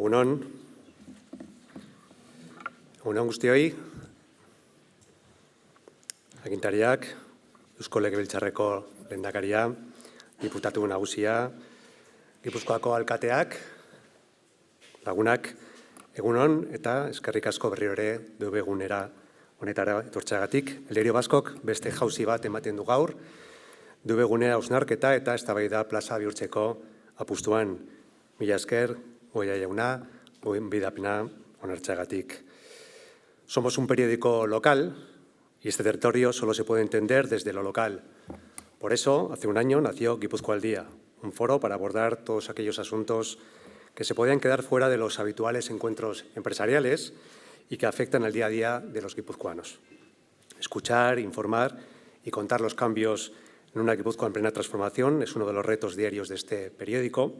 Egunon guztioi, agintariak, Eusko Legebiltzarreko lehendakaria, diputatu nagusia, Gipuzkoako alkateak, lagunak, egunon eta eskerrik asko berriro ere DV egunera honetara etortzeagatik. El Diario Baskok beste jauzi bat ematen du gaur, DV egunera hausnarketa eta eztabaida plaza bihurtzeko apustuan. Mila esker, Goia jauna, gonbidapena onartzeagatik. Somos un periódico local y este territorio solo se puede entender desde lo local. Por eso, hace un año nació Gipuzkoa al Día, un foro para abordar todos aquellos asuntos que se podían quedar fuera de los habituales encuentros empresariales y que afectan al día a día de los guipuzcoanos. Escuchar, informar y contar los cambios en una Guipúzcoa en plena transformación es uno de los retos diarios de este periódico.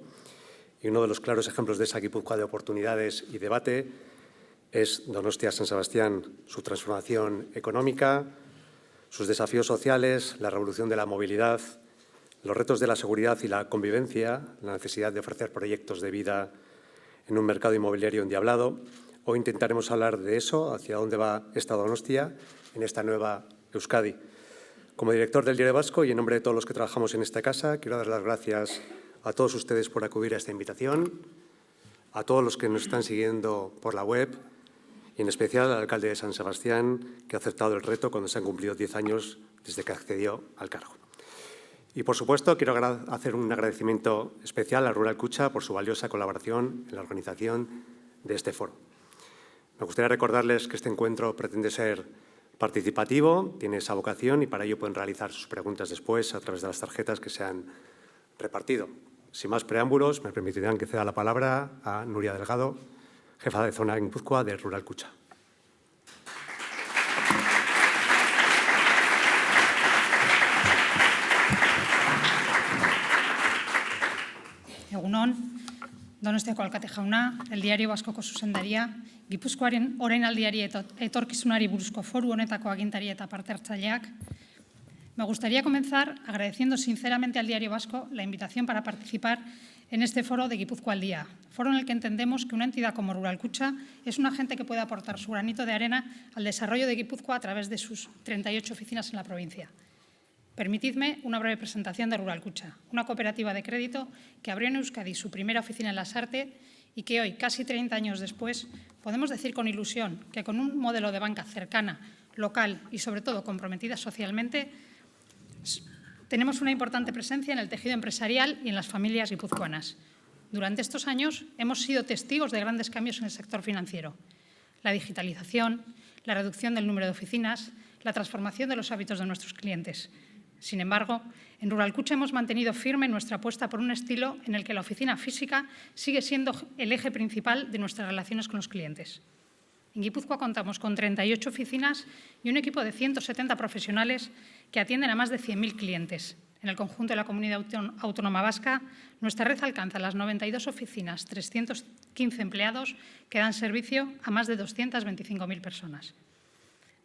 Y uno de los claros ejemplos de esa Guipúzcoa de oportunidades y debate es Donostia-San Sebastián, su transformación económica, sus desafíos sociales, la revolución de la movilidad, los retos de la seguridad y la convivencia, la necesidad de ofrecer proyectos de vida en un mercado inmobiliario endiablado. Hoy intentaremos hablar de eso, hacia dónde va esta Donostia en esta nueva Euskadi. Como director del Diario Vasco y en nombre de todos los que trabajamos en esta casa, quiero dar las gracias a todos ustedes por acudir a esta invitación, a todos los que nos están siguiendo por la web y en especial al alcalde de San Sebastián, que ha aceptado el reto cuando se han cumplido 10 años desde que accedió al cargo. Y, por supuesto, quiero hacer un agradecimiento especial a Rural Kutxa por su valiosa colaboración en la organización de este foro. Me gustaría recordarles que este encuentro pretende ser participativo, tiene esa vocación y para ello pueden realizar sus preguntas después a través de las tarjetas que se han repartido. Sin más preámbulos, me permitirán que ceda la palabra a Nuria Delgado, jefa de zona en Guipúzcoa de Rural Kutxa. Egunon, Donostiako alkate jauna, El Diario Baskoko zuzendaria, Gipuzkoaren orainaldiari eta etorkizunari buruzko foru honetako agintari eta parte-hartzaileak. Me gustaría comenzar agradeciendo sinceramente al Diario Vasco la invitación para participar en este foro de Gipuzkoa al Día, foro en el que entendemos que una entidad como Rural Kutxa es un agente que puede aportar su granito de arena al desarrollo de Gipuzkoa a través de sus 38 oficinas en la provincia. Permitidme una breve presentación de Rural Kutxa, una cooperativa de crédito que abrió en Euskadi su primera oficina en Lasarte y que hoy, casi 30 años después, podemos decir con ilusión que con un modelo de banca cercana, local y, sobre todo, comprometida socialmente, tenemos una importante presencia en el tejido empresarial y en las familias guipuzcoanas. Durante estos años hemos sido testigos de grandes cambios en el sector financiero. La digitalización, la reducción del número de oficinas, la transformación de los hábitos de nuestros clientes. Sin embargo, en Rural Kutxa hemos mantenido firme nuestra apuesta por un estilo en el que la oficina física sigue siendo el eje principal de nuestras relaciones con los clientes. En Guipúzcoa contamos con 38 oficinas y un equipo de 170 profesionales que atienden a más de 100.000 clientes. En el conjunto de la Comunidad Autónoma Vasca, nuestra red alcanza las 92 oficinas, 315 empleados que dan servicio a más de 225.000 personas.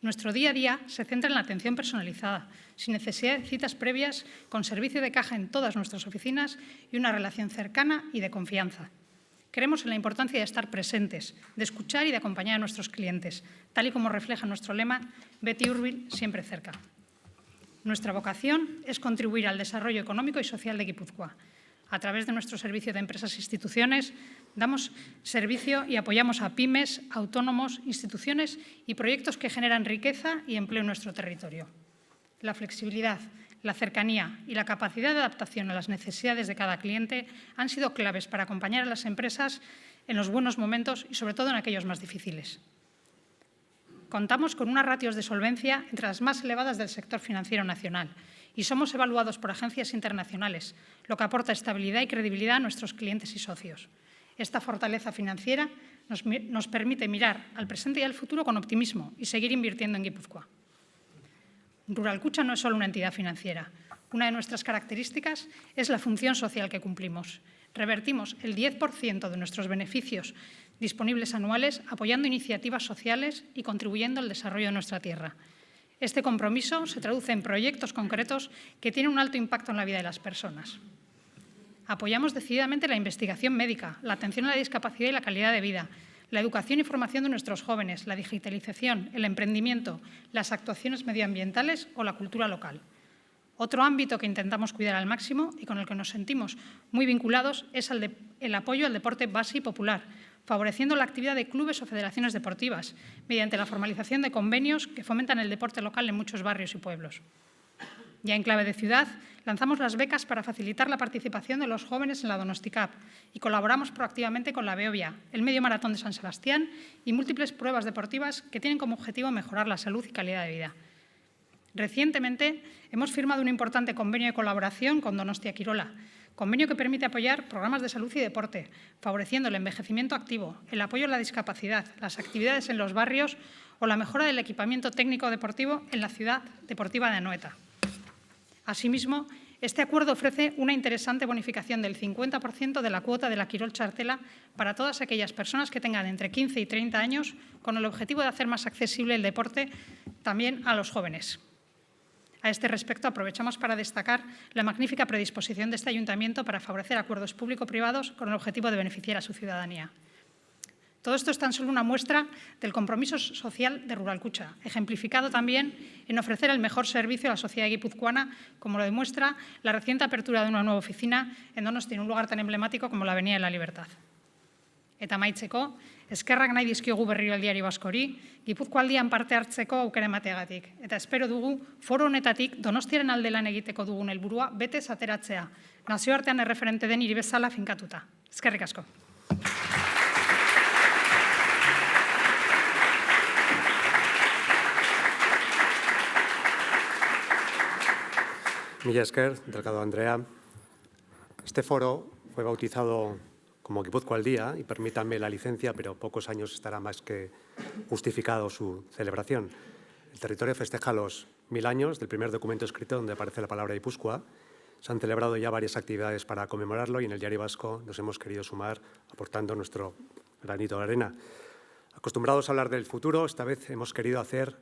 Nuestro día a día se centra en la atención personalizada, sin necesidad de citas previas, con servicio de caja en todas nuestras oficinas y una relación cercana y de confianza. Creemos en la importancia de estar presentes, de escuchar y de acompañar a nuestros clientes, tal y como refleja nuestro lema Beti hurbil, siempre cerca. Nuestra vocación es contribuir al desarrollo económico y social de Guipúzcoa. A través de nuestro servicio de empresas e instituciones, damos servicio y apoyamos a pymes, autónomos, instituciones y proyectos que generan riqueza y empleo en nuestro territorio. La flexibilidad, la cercanía y la capacidad de adaptación a las necesidades de cada cliente han sido claves para acompañar a las empresas en los buenos momentos y, sobre todo, en aquellos más difíciles. Contamos con unas ratios de solvencia entre las más elevadas del sector financiero nacional y somos evaluados por agencias internacionales, lo que aporta estabilidad y credibilidad a nuestros clientes y socios. Esta fortaleza financiera nos permite mirar al presente y al futuro con optimismo y seguir invirtiendo en Guipúzcoa. Rural Kutxa no es solo una entidad financiera. Una de nuestras características es la función social que cumplimos. Revertimos el 10% de nuestros beneficios disponibles anuales apoyando iniciativas sociales y contribuyendo al desarrollo de nuestra tierra. Este compromiso se traduce en proyectos concretos que tienen un alto impacto en la vida de las personas. Apoyamos decididamente la investigación médica, la atención a la discapacidad y la calidad de vida, la educación y formación de nuestros jóvenes, la digitalización, el emprendimiento, las actuaciones medioambientales o la cultura local. Otro ámbito que intentamos cuidar al máximo y con el que nos sentimos muy vinculados es el apoyo al deporte base y popular, favoreciendo la actividad de clubes o federaciones deportivas, mediante la formalización de convenios que fomentan el deporte local en muchos barrios y pueblos. Ya en clave de ciudad, lanzamos las becas para facilitar la participación de los jóvenes en la Donosticap y colaboramos proactivamente con la Beovia, el Medio Maratón de San Sebastián y múltiples pruebas deportivas que tienen como objetivo mejorar la salud y calidad de vida. Recientemente hemos firmado un importante convenio de colaboración con Donostia Kirola, convenio que permite apoyar programas de salud y deporte, favoreciendo el envejecimiento activo, el apoyo a la discapacidad, las actividades en los barrios o la mejora del equipamiento técnico deportivo en la ciudad deportiva de Anoeta. Asimismo, este acuerdo ofrece una interesante bonificación del 50% de la cuota de la Quirol Txartela para todas aquellas personas que tengan entre 15 y 30 años, con el objetivo de hacer más accesible el deporte también a los jóvenes. A este respecto, aprovechamos para destacar la magnífica predisposición de este ayuntamiento para favorecer acuerdos público-privados con el objetivo de beneficiar a su ciudadanía. Todo esto es tan solo una muestra del compromiso social de Ruralkutxa, ejemplificado también en ofrecer el mejor servicio a la sociedad guipuzcoana, como lo demuestra la reciente apertura de una nueva oficina en Donosti, en un lugar tan emblemático como la Avenida de la Libertad. Eta amaitzeko, eskerrak nahi dizkiogu berriro El Diario Vascori, Gipuzkoaldian parte hartzeko aukera emateagatik. Eta espero dugu, foro honetatik Donostiaren alde lan egiteko dugun helburua betez ateratzea, nazioartean erreferente den hiri bezala finkatuta. Eskerrik asko. Mila esker, Delgado Andrea. Este foro fue bautizado como Guipúzcoa al Día y permítanme la licencia, pero pocos años estará más que justificado su celebración. El territorio festeja los 1000 años del primer documento escrito donde aparece la palabra Guipúzcoa. Se han celebrado ya varias actividades para conmemorarlo y en el Diario Vasco nos hemos querido sumar aportando nuestro granito de arena. Acostumbrados a hablar del futuro, esta vez hemos querido hacer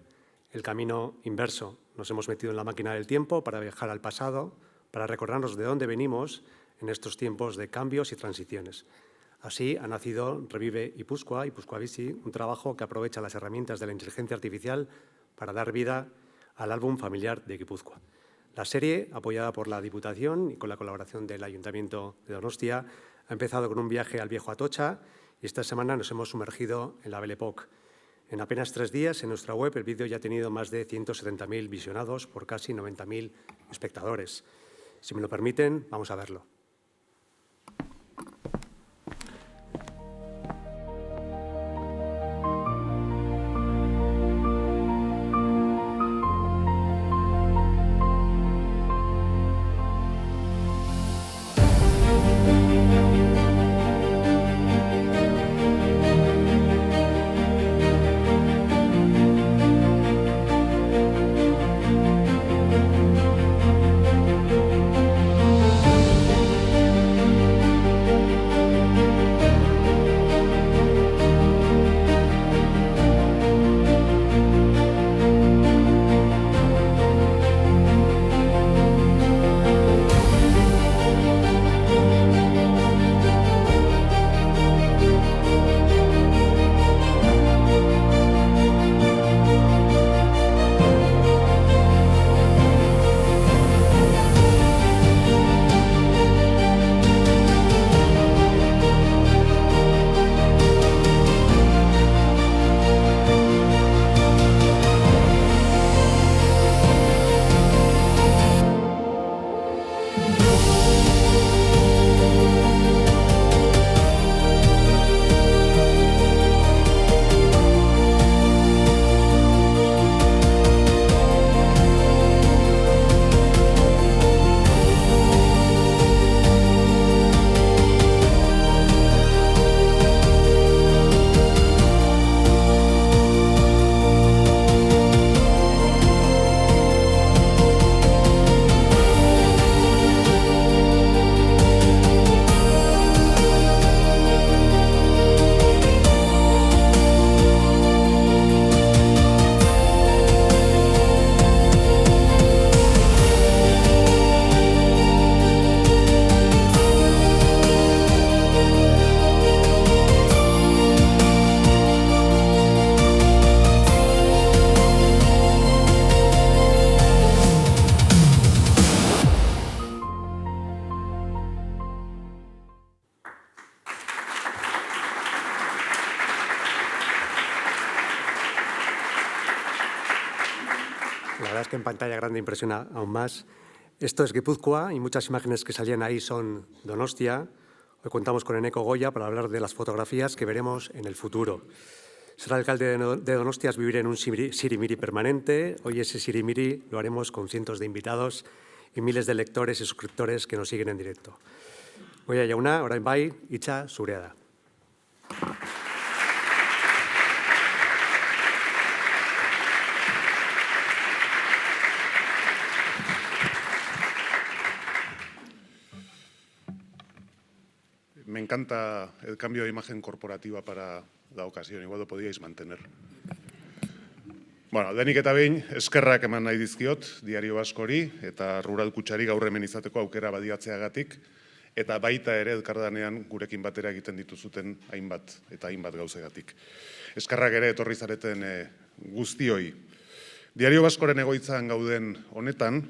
el camino inverso. Nos hemos metido en la máquina del tiempo para viajar al pasado, para recordarnos de dónde venimos en estos tiempos de cambios y transiciones. Así ha nacido Revive Ipuzkoa, Ipuzkoa Bizi, un trabajo que aprovecha las herramientas de la inteligencia artificial para dar vida al álbum familiar de Guipúzcoa. La serie, apoyada por la Diputación y con la colaboración del Ayuntamiento de Donostia, ha empezado con un viaje al viejo Atocha y esta semana nos hemos sumergido en la Belle Époque. En apenas 3 días, en nuestra web, el vídeo ya ha tenido más de 170.000 visionados por casi 90.000 espectadores. Si me lo permiten, vamos a verlo. pantalla grande impresiona aún más. Esto es Guipúzcoa y muchas imágenes que salían ahí son Donostia. Hoy contamos con Eneko Goya para hablar de las fotografías que veremos en el futuro. Ser alcalde de Donostia es vivir en un sirimiri permanente. Hoy ese sirimiri lo haremos con cientos de invitados y miles de lectores y suscriptores que nos siguen en directo. Goya jauna, orain bai, hitza zurea da. Me encanta el cambio de imagen corporativa para la ocasión, igual lo podíais mantener. Bueno, denik eta behin, eskerrak eman nahi dizkiot, Diario Baskori eta Rural Kutxari gaur hemen izateko aukera badiatzeagatik, eta baita ere elkardanean gurekin batera egiten dituzuten hainbat gauzegatik. Eskerrak ere etorri zareten guztioi. Diario Baskoren egoitzan gauden honetan,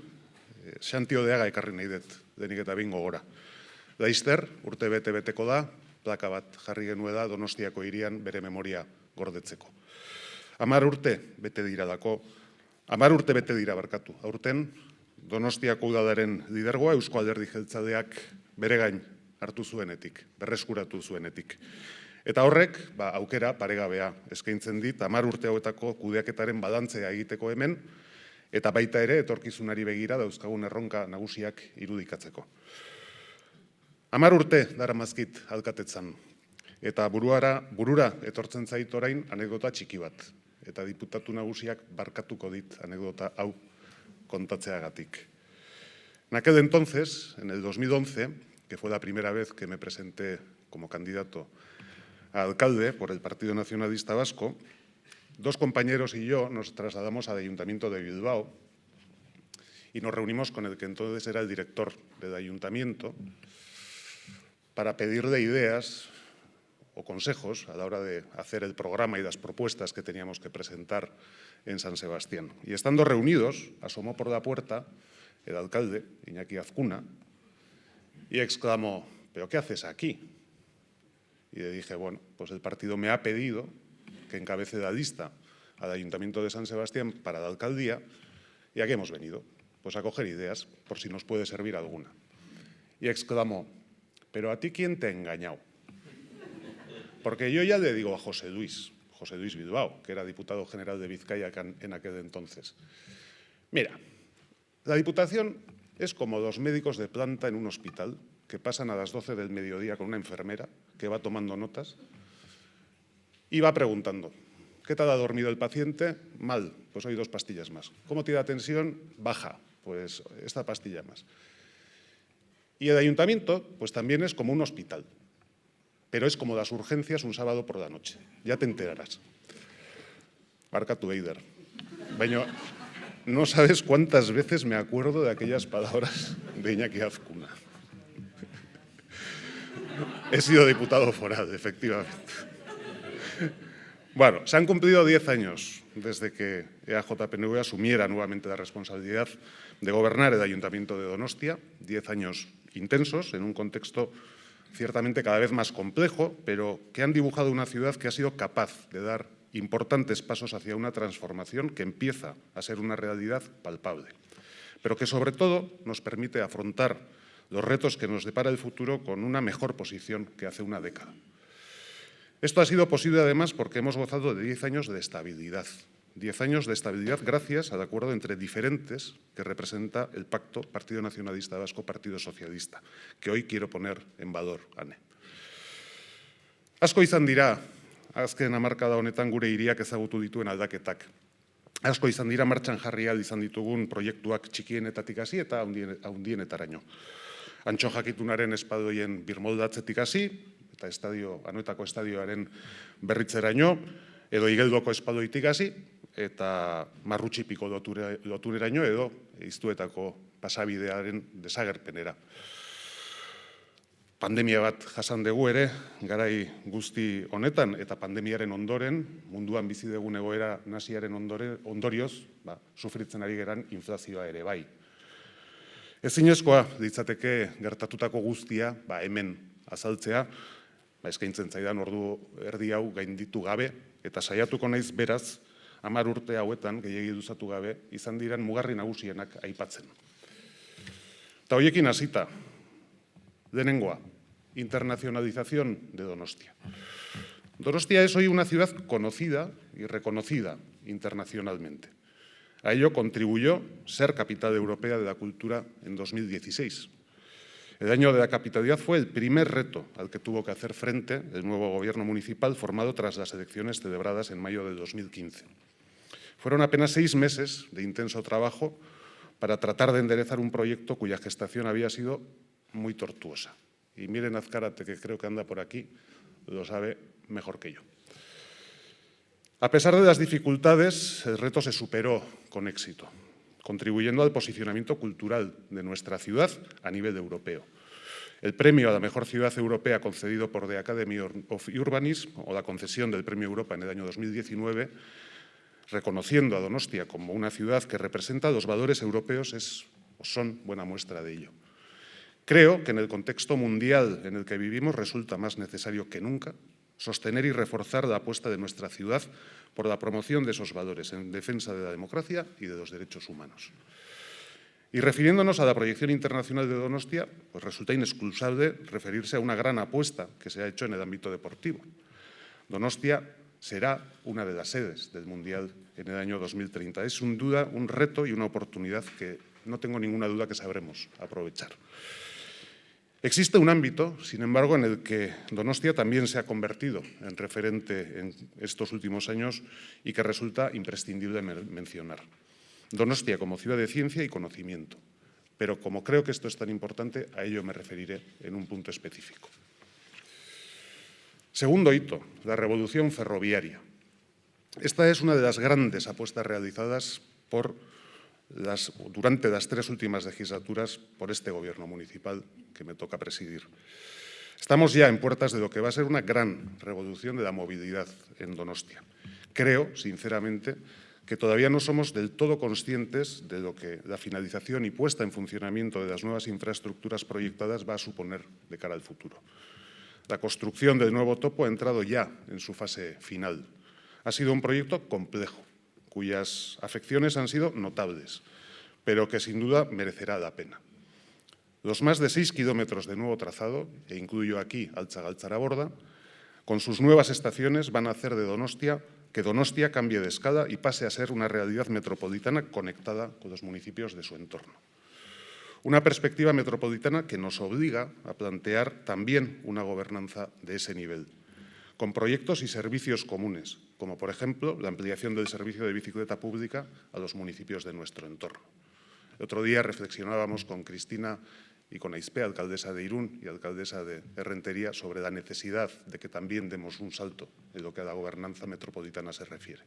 Xanti Odeaga ekarri nahi dut, denik eta behin gogora. Laizter, urte bete-beteko da, plaka bat jarri genuela Donostiako hirian bere memoria gordetzeko. 10 urte bete dira barkatu. Aurten, Donostiako udalaren lidergoa Eusko Alderdi Jeltzaleak bere gain hartu zuenetik, berreskuratu zuenetik. Eta horrek, aukera paregabea eskaintzen dit, 10 urte hauetako kudeaketaren balantzea egiteko hemen, eta baita ere etorkizunari begira dauzkagun erronka nagusiak irudikatzeko. 10 urte daramazkit alkatetzan, eta burura etortzen zait orain anekdota txiki bat, eta diputatu nagusiak barkatuko dit anekdota hau kontatzeagatik. En aquel entonces, en el 2011, que fue la primera vez que me presenté como candidato a alcalde por el Partido Nacionalista Vasco, 2 compañeros y yo nos trasladamos al Ayuntamiento de Bilbao y nos reunimos con el que entonces era el director del ayuntamiento para pedirle ideas o consejos a la hora de hacer el programa y las propuestas que teníamos que presentar en San Sebastián. Y estando reunidos, asomó por la puerta el alcalde, Iñaki Azcuna, y exclamó: ¿pero qué haces aquí? Y le dije, bueno, pues el partido me ha pedido que encabece la lista al Ayuntamiento de San Sebastián para la alcaldía, y aquí hemos venido, pues a coger ideas, por si nos puede servir alguna. Y exclamó: ¿pero a ti quién te ha engañado? Porque yo ya le digo a José Luis Bilbao, que era diputado general de Vizcaya en aquel entonces: mira, la Diputación es como los médicos de planta en un hospital que pasan a las 12 del mediodía con una enfermera que va tomando notas y va preguntando: ¿qué tal ha dormido el paciente? Mal, pues hoy 2 pastillas más. ¿Cómo tiene la tensión? Baja, pues esta pastilla más. Y el ayuntamiento, pues también es como un hospital, pero es como las urgencias un sábado por la noche. Ya te enterarás. Barkatu Eider. Baina, no sabes cuántas veces me acuerdo de aquellas palabras de Iñaki Azcuna. He sido diputado foral, efectivamente. Bueno, se han cumplido 10 años desde que EAJ-PNV asumiera nuevamente la responsabilidad de gobernar el Ayuntamiento de Donostia, 10 años intensos en un contexto ciertamente cada vez más complejo, pero que han dibujado una ciudad que ha sido capaz de dar importantes pasos hacia una transformación que empieza a ser una realidad palpable, pero que sobre todo nos permite afrontar los retos que nos depara el futuro con una mejor posición que hace una década. Esto ha sido posible además porque hemos gozado de 10 años de estabilidad. 10 años de estabilidad gracias al acuerdo entre diferentes que representa el pacto Partido Nacionalista Vasco-Partido Socialista, que hoy quiero poner en valor, Ane. Asko izan dira, azken hamarkada honetan gure hiriak ezagutu dituen aldaketak. Asko izan dira martxan jarri ahal izan ditugun proiektuak txikienetatik hasi eta handienetaraino. Antxo jakitunaren espadoien birmoldatzetik hasi, eta Anoetako estadioaren berritzeraino, edo Igeldoko espadoitik hasi, eta Marrutxipiko lotureraino edo Iztuetako pasabidearen desagerpenera. Pandemia bat jasan dugu ere, garai guzti honetan, eta pandemiaren ondoren, munduan bizi dugun egoera nasiaren ondorioz, sufritzen ari geran inflazioa ere bai. Ezinezkoa litzateke gertatutako guztia hemen azaltzea, eskaintzen zaidan ordu erdi hau gainditu gabe, eta saiatuko naiz beraz, 10 urte hauetan, gehiegi luzatu gabe, izan diren mugarri nagusienak aipatzen. Eta horiekin hasita, lehenengoa, internacionalización de Donostia. Donostia es hoy una ciudad conocida y reconocida internacionalmente. A ello contribuyó ser capital europea de la cultura en 2016. El año de la capitalidad fue el primer reto al que tuvo que hacer frente el nuevo gobierno municipal formado tras las elecciones celebradas en mayo de 2015. Fueron apenas 6 meses de intenso trabajo para tratar de enderezar un proyecto cuya gestación había sido muy tortuosa. Y miren Azcárate, que creo que anda por aquí, lo sabe mejor que yo. A pesar de las dificultades, el reto se superó con éxito, contribuyendo al posicionamiento cultural de nuestra ciudad a nivel europeo. El premio a la mejor ciudad europea concedido por The Academy of Urbanism o la concesión del Premio Europa en el año 2019, reconociendo a Donostia como una ciudad que representa los valores europeos, son buena muestra de ello. Creo que en el contexto mundial en el que vivimos resulta más necesario que nunca sostener y reforzar la apuesta de nuestra ciudad por la promoción de esos valores en defensa de la democracia y de los derechos humanos. Y refiriéndonos a la proyección internacional de Donostia, pues resulta inexcusable referirse a una gran apuesta que se ha hecho en el ámbito deportivo. Donostia será una de las sedes del Mundial en el año 2030. Es sin duda un reto y una oportunidad que no tengo ninguna duda que sabremos aprovechar. Existe un ámbito, sin embargo, en el que Donostia también se ha convertido en referente en estos últimos años y que resulta imprescindible mencionar. Donostia como ciudad de ciencia y conocimiento. Pero como creo que esto es tan importante, a ello me referiré en un punto específico. Segundo hito, la revolución ferroviaria. Esta es una de las grandes apuestas realizadas durante las 3 últimas legislaturas por este gobierno municipal que me toca presidir. Estamos ya en puertas de lo que va a ser una gran revolución de la movilidad en Donostia. Creo, sinceramente, que todavía no somos del todo conscientes de lo que la finalización y puesta en funcionamiento de las nuevas infraestructuras proyectadas va a suponer de cara al futuro. La construcción del nuevo topo ha entrado ya en su fase final. Ha sido un proyecto complejo, cuyas afecciones han sido notables, pero que sin duda merecerá la pena. Los más de 6 kilómetros de nuevo trazado, e incluyo aquí Altza-Galtzaraborda, con sus nuevas estaciones van a hacer que Donostia cambie de escala y pase a ser una realidad metropolitana conectada con los municipios de su entorno. Una perspectiva metropolitana que nos obliga a plantear también una gobernanza de ese nivel, con proyectos y servicios comunes, como por ejemplo la ampliación del servicio de bicicleta pública a los municipios de nuestro entorno. El otro día reflexionábamos con Cristina y con Aizpe, alcaldesa de Irún y alcaldesa de Errentería, sobre la necesidad de que también demos un salto en lo que a la gobernanza metropolitana se refiere.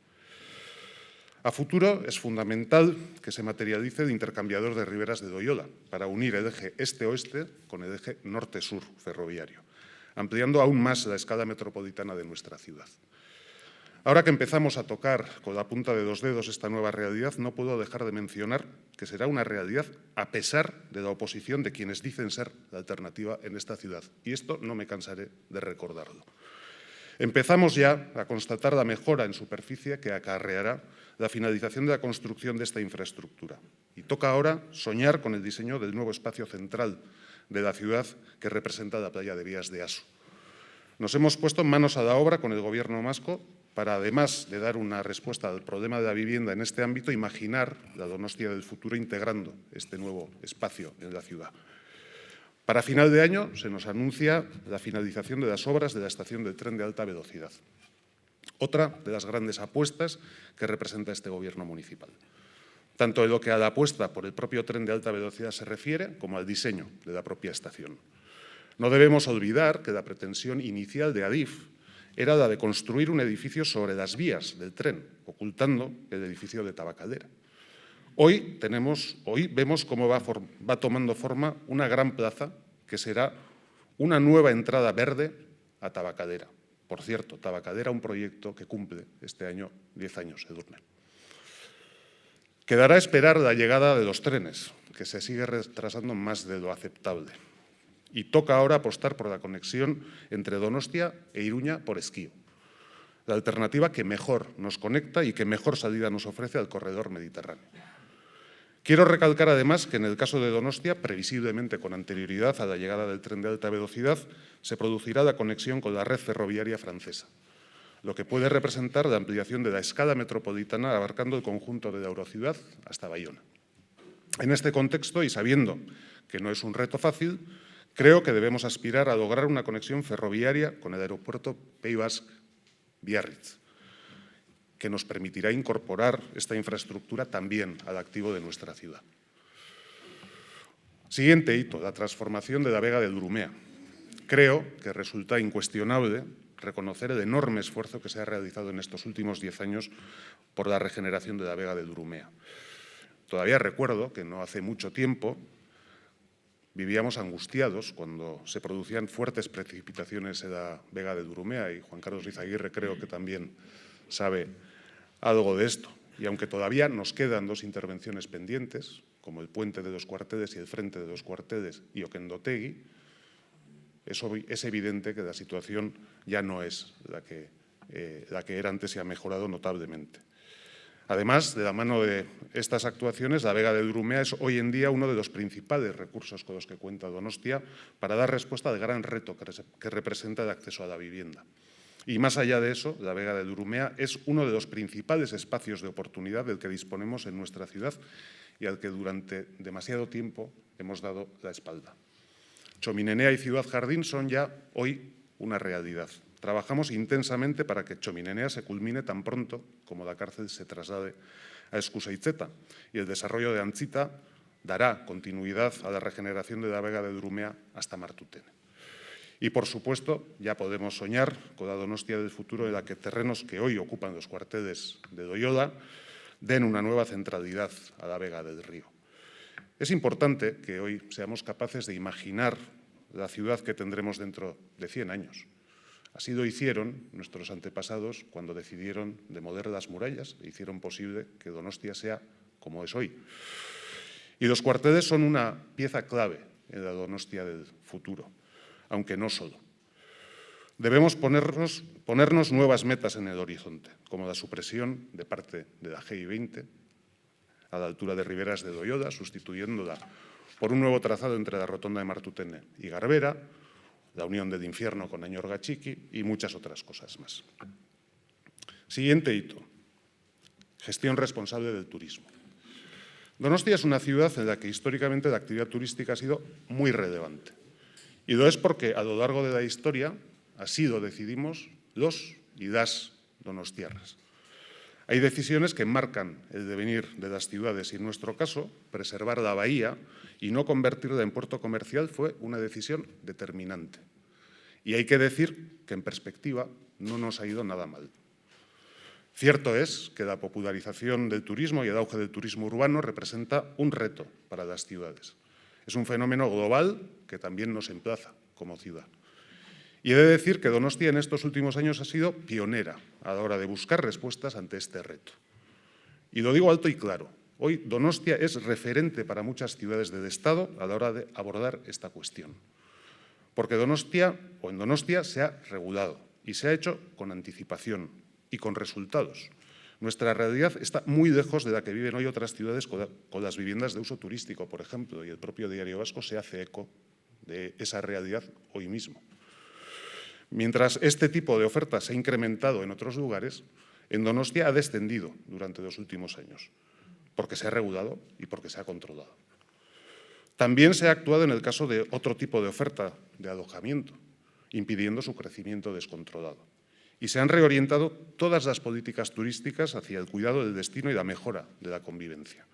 A futuro es fundamental que se materialice el intercambiador de riberas de Doyola para unir el eje este-oeste con el eje norte-sur ferroviario, ampliando aún más la escala metropolitana de nuestra ciudad. Ahora que empezamos a tocar con la punta de 2 dedos esta nueva realidad, no puedo dejar de mencionar que será una realidad a pesar de la oposición de quienes dicen ser la alternativa en esta ciudad. Y esto no me cansaré de recordarlo. Empezamos ya a constatar la mejora en superficie que acarreará la finalización de la construcción de esta infraestructura. Y toca ahora soñar con el diseño del nuevo espacio central de la ciudad que representa la playa de Vías de Aso. Nos hemos puesto manos a la obra con el Gobierno vasco para, además de dar una respuesta al problema de la vivienda en este ámbito, imaginar la Donostia del futuro integrando este nuevo espacio en la ciudad. Para final de año se nos anuncia la finalización de las obras de la estación del tren de alta velocidad. Otra de las grandes apuestas que representa este Gobierno municipal. Tanto en lo que a la apuesta por el propio tren de alta velocidad se refiere, como al diseño de la propia estación. No debemos olvidar que la pretensión inicial de Adif era la de construir un edificio sobre las vías del tren, ocultando el edificio de Tabacalera. Hoy vemos cómo va tomando forma una gran plaza que será una nueva entrada verde a Tabacalera. Por cierto, Tabacalera, un proyecto que cumple este año 10 años, Edurne. Quedará esperar la llegada de los trenes, que se sigue retrasando más de lo aceptable. Y toca ahora apostar por la conexión entre Donostia e Iruña por Esquío. la alternativa que mejor nos conecta y que mejor salida nos ofrece al corredor mediterráneo. Quiero recalcar además que en el caso de Donostia, previsiblemente con anterioridad a la llegada del tren de alta velocidad, se producirá la conexión con la red ferroviaria francesa, lo que puede representar la ampliación de la escala metropolitana abarcando el conjunto de la Eurociudad hasta Bayona. En este contexto, y sabiendo que no es un reto fácil, creo que debemos aspirar a lograr una conexión ferroviaria con el aeropuerto Pays Basque-Biarritz, que nos permitirá incorporar esta infraestructura también al activo de nuestra ciudad. Siguiente hito, la transformación de la Vega de Durumea. Creo que resulta incuestionable reconocer el enorme esfuerzo que se ha realizado en estos últimos 10 años por la regeneración de la Vega de Durumea. Todavía recuerdo que no hace mucho tiempo vivíamos angustiados cuando se producían fuertes precipitaciones en la Vega de Durumea, y Juan Carlos Rizaguirre creo que también sabe algo de esto. Y aunque todavía nos quedan 2 intervenciones pendientes, como el puente de Dos Cuarteles y el frente de Dos Cuarteles y Oquendotegui, es evidente que la situación ya no es la que era antes y ha mejorado notablemente. Además, de la mano de estas actuaciones, la Vega de Durumea es hoy en día uno de los principales recursos con los que cuenta Donostia para dar respuesta al gran reto que representa el acceso a la vivienda. Y más allá de eso, la Vega de Durumea es uno de los principales espacios de oportunidad del que disponemos en nuestra ciudad y al que durante demasiado tiempo hemos dado la espalda. Txominenea y Ciudad Jardín son ya hoy una realidad. Trabajamos intensamente para que Txominenea se culmine tan pronto como la cárcel se traslade a Eskuseitzeta, y el desarrollo de Antzita dará continuidad a la regeneración de la Vega de Durumea hasta Martutene. Y, por supuesto, ya podemos soñar con la Donostia del futuro en la que terrenos que hoy ocupan los cuarteles de Doyola den una nueva centralidad a la Vega del Río. Es importante que hoy seamos capaces de imaginar la ciudad que tendremos dentro de 100 años. Así lo hicieron nuestros antepasados cuando decidieron demoler las murallas e hicieron posible que Donostia sea como es hoy. Y los cuarteles son una pieza clave en la Donostia del futuro, aunque no solo. Debemos ponernos nuevas metas en el horizonte, como la supresión de parte de la GI 20 a la altura de Riberas de Doyola, sustituyéndola por un nuevo trazado entre la rotonda de Martutene y Garbera, la unión del infierno con Añorga-Txiki y muchas otras cosas más. Siguiente hito, gestión responsable del turismo. Donostia es una ciudad en la que históricamente la actividad turística ha sido muy relevante. Y lo es porque a lo largo de la historia así lo decidimos los y las donostiarras. Hay decisiones que marcan el devenir de las ciudades y, en nuestro caso, preservar la bahía y no convertirla en puerto comercial fue una decisión determinante. Y hay que decir que, en perspectiva, no nos ha ido nada mal. Cierto es que la popularización del turismo y el auge del turismo urbano representa un reto para las ciudades. Es un fenómeno global que también nos emplaza como ciudad. Y he de decir que Donostia en estos últimos años ha sido pionera a la hora de buscar respuestas ante este reto. Y lo digo alto y claro, hoy Donostia es referente para muchas ciudades del Estado a la hora de abordar esta cuestión. Porque en Donostia se ha regulado y se ha hecho con anticipación y con resultados. Nuestra realidad está muy lejos de la que viven hoy otras ciudades con las viviendas de uso turístico, por ejemplo, y el propio Diario Vasco se hace eco de esa realidad hoy mismo. Mientras este tipo de oferta se ha incrementado en otros lugares, en Donostia ha descendido durante los últimos años, porque se ha regulado y porque se ha controlado. También se ha actuado en el caso de otro tipo de oferta de alojamiento, impidiendo su crecimiento descontrolado. Y se han reorientado todas las políticas turísticas hacia el cuidado del destino y la mejora de la convivencia.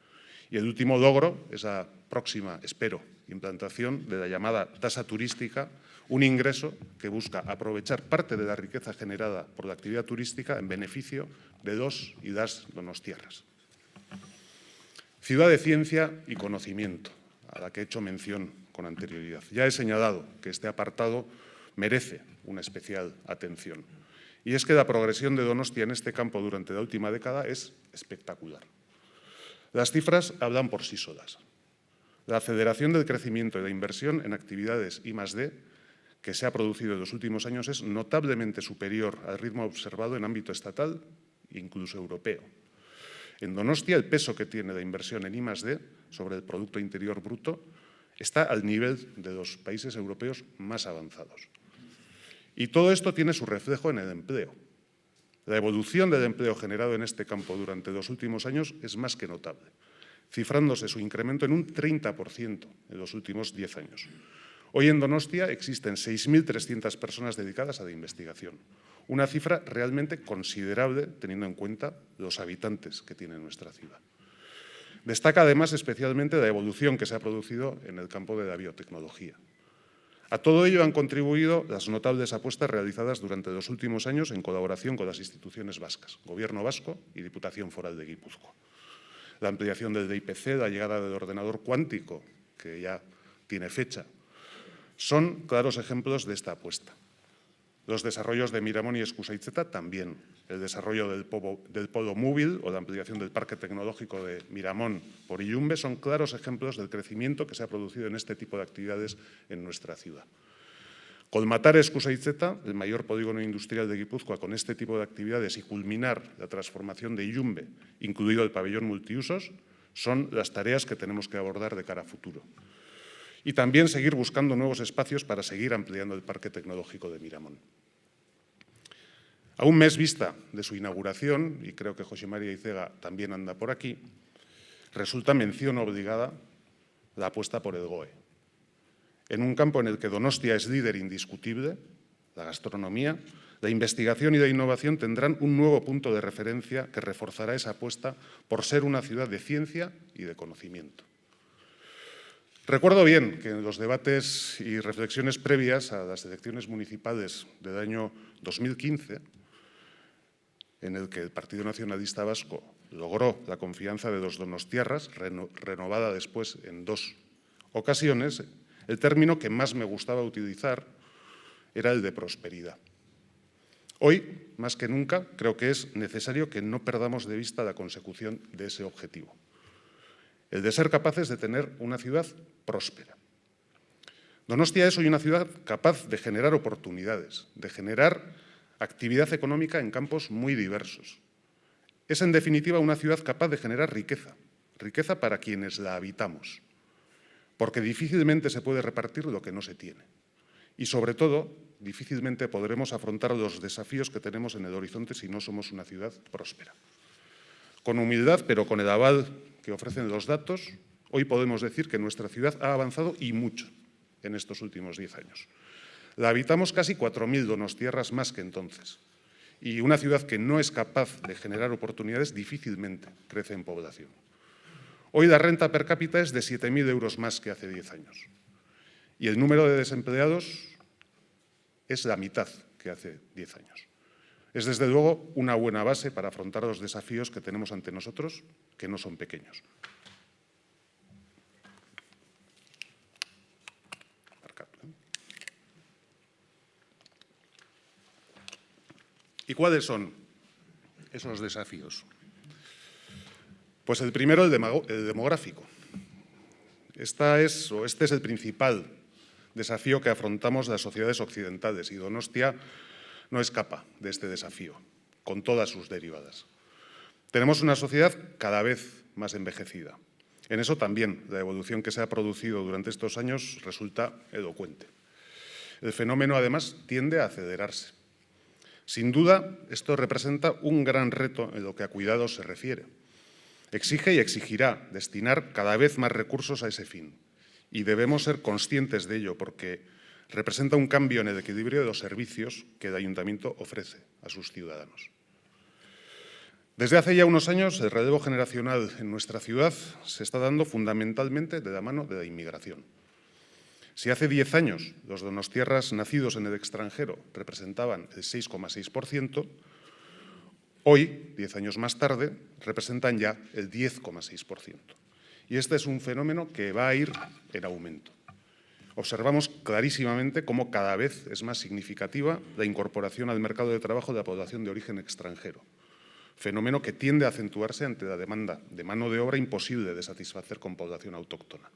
Y el último logro es la próxima, espero, implantación de la llamada tasa turística, un ingreso que busca aprovechar parte de la riqueza generada por la actividad turística en beneficio de los y las donostiarras. Ciudad de ciencia y conocimiento, a la que he hecho mención con anterioridad. Ya he señalado que este apartado merece una especial atención. Y es que la progresión de Donostia en este campo durante la última década es espectacular. Las cifras hablan por sí solas. La aceleración del crecimiento y la inversión en actividades I+D que se ha producido en los últimos años es notablemente superior al ritmo observado en ámbito estatal e incluso europeo. En Donostia, el peso que tiene la inversión en I+D sobre el Producto Interior Bruto está al nivel de los países europeos más avanzados. Y todo esto tiene su reflejo en el empleo. La evolución del empleo generado en este campo durante los últimos años es más que notable, cifrándose su incremento en un 30% en los últimos 10 años. Hoy en Donostia existen 6.300 personas dedicadas a la investigación, una cifra realmente considerable teniendo en cuenta los habitantes que tiene nuestra ciudad. Destaca además especialmente la evolución que se ha producido en el campo de la biotecnología. A todo ello han contribuido las notables apuestas realizadas durante los últimos años en colaboración con las instituciones vascas, Gobierno vasco y Diputación Foral de Guipúzcoa. La ampliación del DIPC, la llegada del ordenador cuántico, que ya tiene fecha, son claros ejemplos de esta apuesta. Los desarrollos de Miramón y Eskusaitzeta también. El desarrollo del polo móvil o la ampliación del parque tecnológico de Miramón por Illumbe son claros ejemplos del crecimiento que se ha producido en este tipo de actividades en nuestra ciudad. Colmatar Eskusaitzeta, el mayor polígono industrial de Guipúzcoa, con este tipo de actividades y culminar la transformación de Illumbe, incluido el pabellón multiusos, son las tareas que tenemos que abordar de cara a futuro. Y también seguir buscando nuevos espacios para seguir ampliando el parque tecnológico de Miramón. A un mes vista de su inauguración, y creo que José María Icega también anda por aquí, resulta mención obligada la apuesta por el GOE. En un campo en el que Donostia es líder indiscutible, la gastronomía, la investigación y la innovación tendrán un nuevo punto de referencia que reforzará esa apuesta por ser una ciudad de ciencia y de conocimiento. Recuerdo bien que en los debates y reflexiones previas a las elecciones municipales del año 2015, en el que el Partido Nacionalista Vasco logró la confianza de los donostiarras, renovada después en 2 ocasiones, el término que más me gustaba utilizar era el de prosperidad. Hoy, más que nunca, creo que es necesario que no perdamos de vista la consecución de ese objetivo. El de ser capaces de tener una ciudad próspera. Donostia es hoy una ciudad capaz de generar oportunidades, de generar actividad económica en campos muy diversos. Es, en definitiva, una ciudad capaz de generar riqueza, riqueza para quienes la habitamos, porque difícilmente se puede repartir lo que no se tiene. Y, sobre todo, difícilmente podremos afrontar los desafíos que tenemos en el horizonte si no somos una ciudad próspera. Con humildad, pero con el aval que ofrecen los datos, hoy podemos decir que nuestra ciudad ha avanzado y mucho en estos últimos 10 años. La habitamos casi 4.000 donostiarras más que entonces. Y una ciudad que no es capaz de generar oportunidades difícilmente crece en población. Hoy la renta per cápita es de 7.000 euros más que hace 10 años. Y el número de desempleados es la mitad que hace 10 años. Es, desde luego, una buena base para afrontar los desafíos que tenemos ante nosotros, que no son pequeños. ¿Y cuáles son esos desafíos? Pues el primero, el demográfico. Este es el principal desafío que afrontamos las sociedades occidentales y Donostia no escapa de este desafío, con todas sus derivadas. Tenemos una sociedad cada vez más envejecida. En eso también la evolución que se ha producido durante estos años resulta elocuente. El fenómeno, además, tiende a acelerarse. Sin duda, esto representa un gran reto en lo que a cuidados se refiere. Exige y exigirá destinar cada vez más recursos a ese fin. Y debemos ser conscientes de ello porque representa un cambio en el equilibrio de los servicios que el Ayuntamiento ofrece a sus ciudadanos. Desde hace ya unos años, el relevo generacional en nuestra ciudad se está dando fundamentalmente de la mano de la inmigración. Si hace 10 años los donostiarras nacidos en el extranjero representaban el 6,6%, hoy, 10 años más tarde, representan ya el 10,6%. Y este es un fenómeno que va a ir en aumento. Observamos clarísimamente cómo cada vez es más significativa la incorporación al mercado de trabajo de la población de origen extranjero, fenómeno que tiende a acentuarse ante la demanda de mano de obra imposible de satisfacer con población autóctona.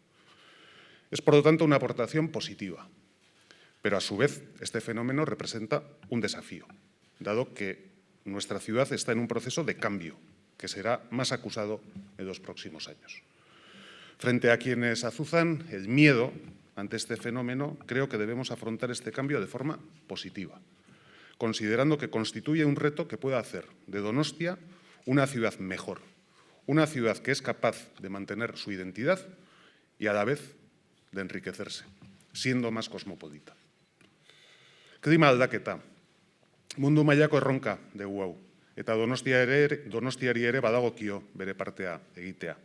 Es, por lo tanto, una aportación positiva. Pero a su vez, este fenómeno representa un desafío, dado que nuestra ciudad está en un proceso de cambio, que será más acusado en los próximos años. Frente a quienes azuzan el miedo ante este fenómeno, creo que debemos afrontar este cambio de forma positiva, considerando que constituye un reto que puede hacer de Donostia una ciudad mejor, una ciudad que es capaz de mantener su identidad y a la vez de enriquecerse, siendo más cosmopolita. Klima aldaketa, mundu mailako erronka dugu hau, eta Donostiari ere badagokio bere partea egitea.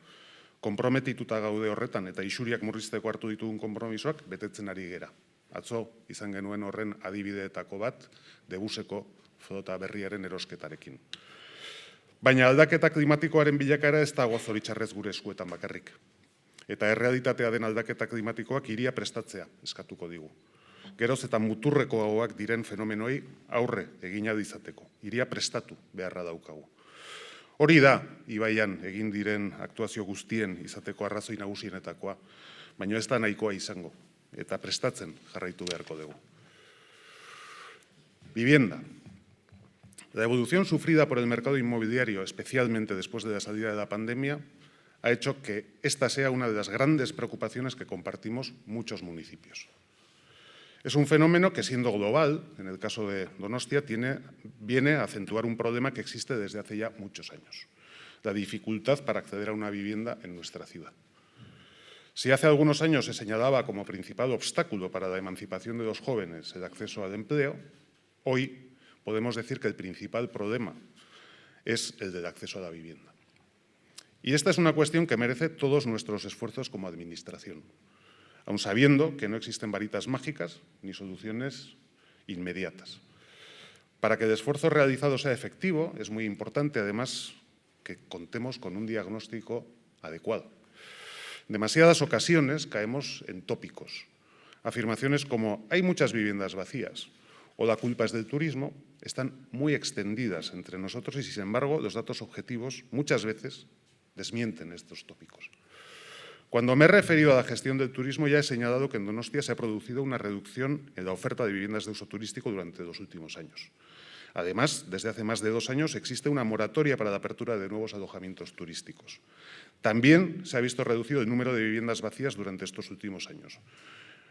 Konprometituta gaude horretan eta isuriak murrizteko hartu ditugun konpromisoak betetzen ari gera. Atzo izan genuen horren adibideetako bat Debuseko flota berriaren erosketarekin. Baina aldaketa klimatikoaren bilakaera ez dago zoritxarrez gure eskuetan bakarrik. Eta errealitatea den aldaketa klimatikoak hiria prestatzea eskatuko digu. Geroz eta muturrekoagoak diren fenomenoi aurre egina izateko. Hiria prestatu beharra daukagu. Hori da, Ibaian egin diren aktuazio guztien izateko arrazoi nagusienetakoa, baina ez da nahikoa izango, eta prestatzen jarraitu beharko dugu. Vivienda. La evolución sufrida por el mercado inmobiliario, especialmente después de la salida de la pandemia, ha hecho que esta sea una de las grandes preocupaciones que compartimos muchos municipios. Es un fenómeno que, siendo global, en el caso de Donostia, viene a acentuar un problema que existe desde hace ya muchos años: la dificultad para acceder a una vivienda en nuestra ciudad. Si hace algunos años se señalaba como principal obstáculo para la emancipación de los jóvenes el acceso al empleo, hoy podemos decir que el principal problema es el del acceso a la vivienda. Y esta es una cuestión que merece todos nuestros esfuerzos como Administración, aun sabiendo que no existen varitas mágicas ni soluciones inmediatas. Para que el esfuerzo realizado sea efectivo, es muy importante, además, que contemos con un diagnóstico adecuado. En demasiadas ocasiones caemos en tópicos. Afirmaciones como «hay muchas viviendas vacías» o «la culpa es del turismo» están muy extendidas entre nosotros y, sin embargo, los datos objetivos muchas veces desmienten estos tópicos. Cuando me he referido a la gestión del turismo, ya he señalado que en Donostia se ha producido una reducción en la oferta de viviendas de uso turístico durante los últimos años. Además, desde hace más de 2 años existe una moratoria para la apertura de nuevos alojamientos turísticos. También se ha visto reducido el número de viviendas vacías durante estos últimos años,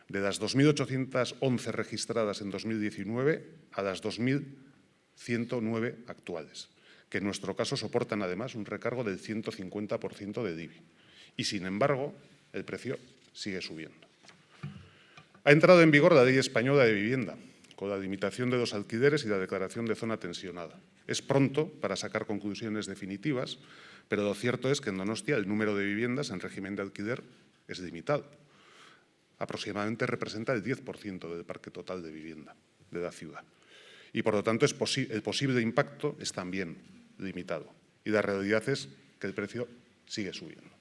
de las 2.811 registradas en 2019 a las 2.109 actuales, que en nuestro caso soportan además un recargo del 150% de IBI. Y, sin embargo, el precio sigue subiendo. Ha entrado en vigor la Ley Española de Vivienda, con la limitación de los alquileres y la declaración de zona tensionada. Es pronto para sacar conclusiones definitivas, pero lo cierto es que en Donostia el número de viviendas en régimen de alquiler es limitado. Aproximadamente representa el 10% del parque total de vivienda de la ciudad. Y, por lo tanto, el posible impacto es también limitado. Y la realidad es que el precio sigue subiendo.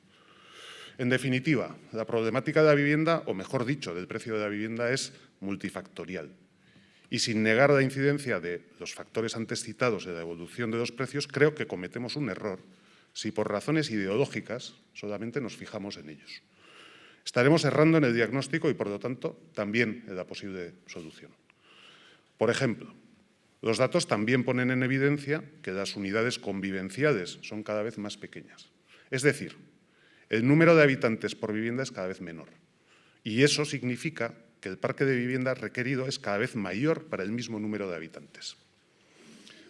En definitiva, la problemática de la vivienda, o mejor dicho, del precio de la vivienda, es multifactorial. Y sin negar la incidencia de los factores antes citados en la evolución de los precios, creo que cometemos un error si por razones ideológicas solamente nos fijamos en ellos. Estaremos errando en el diagnóstico y, por lo tanto, también en la posible solución. Por ejemplo, los datos también ponen en evidencia que las unidades convivenciales son cada vez más pequeñas. Es decir, el número de habitantes por vivienda es cada vez menor. Y eso significa que el parque de vivienda requerido es cada vez mayor para el mismo número de habitantes.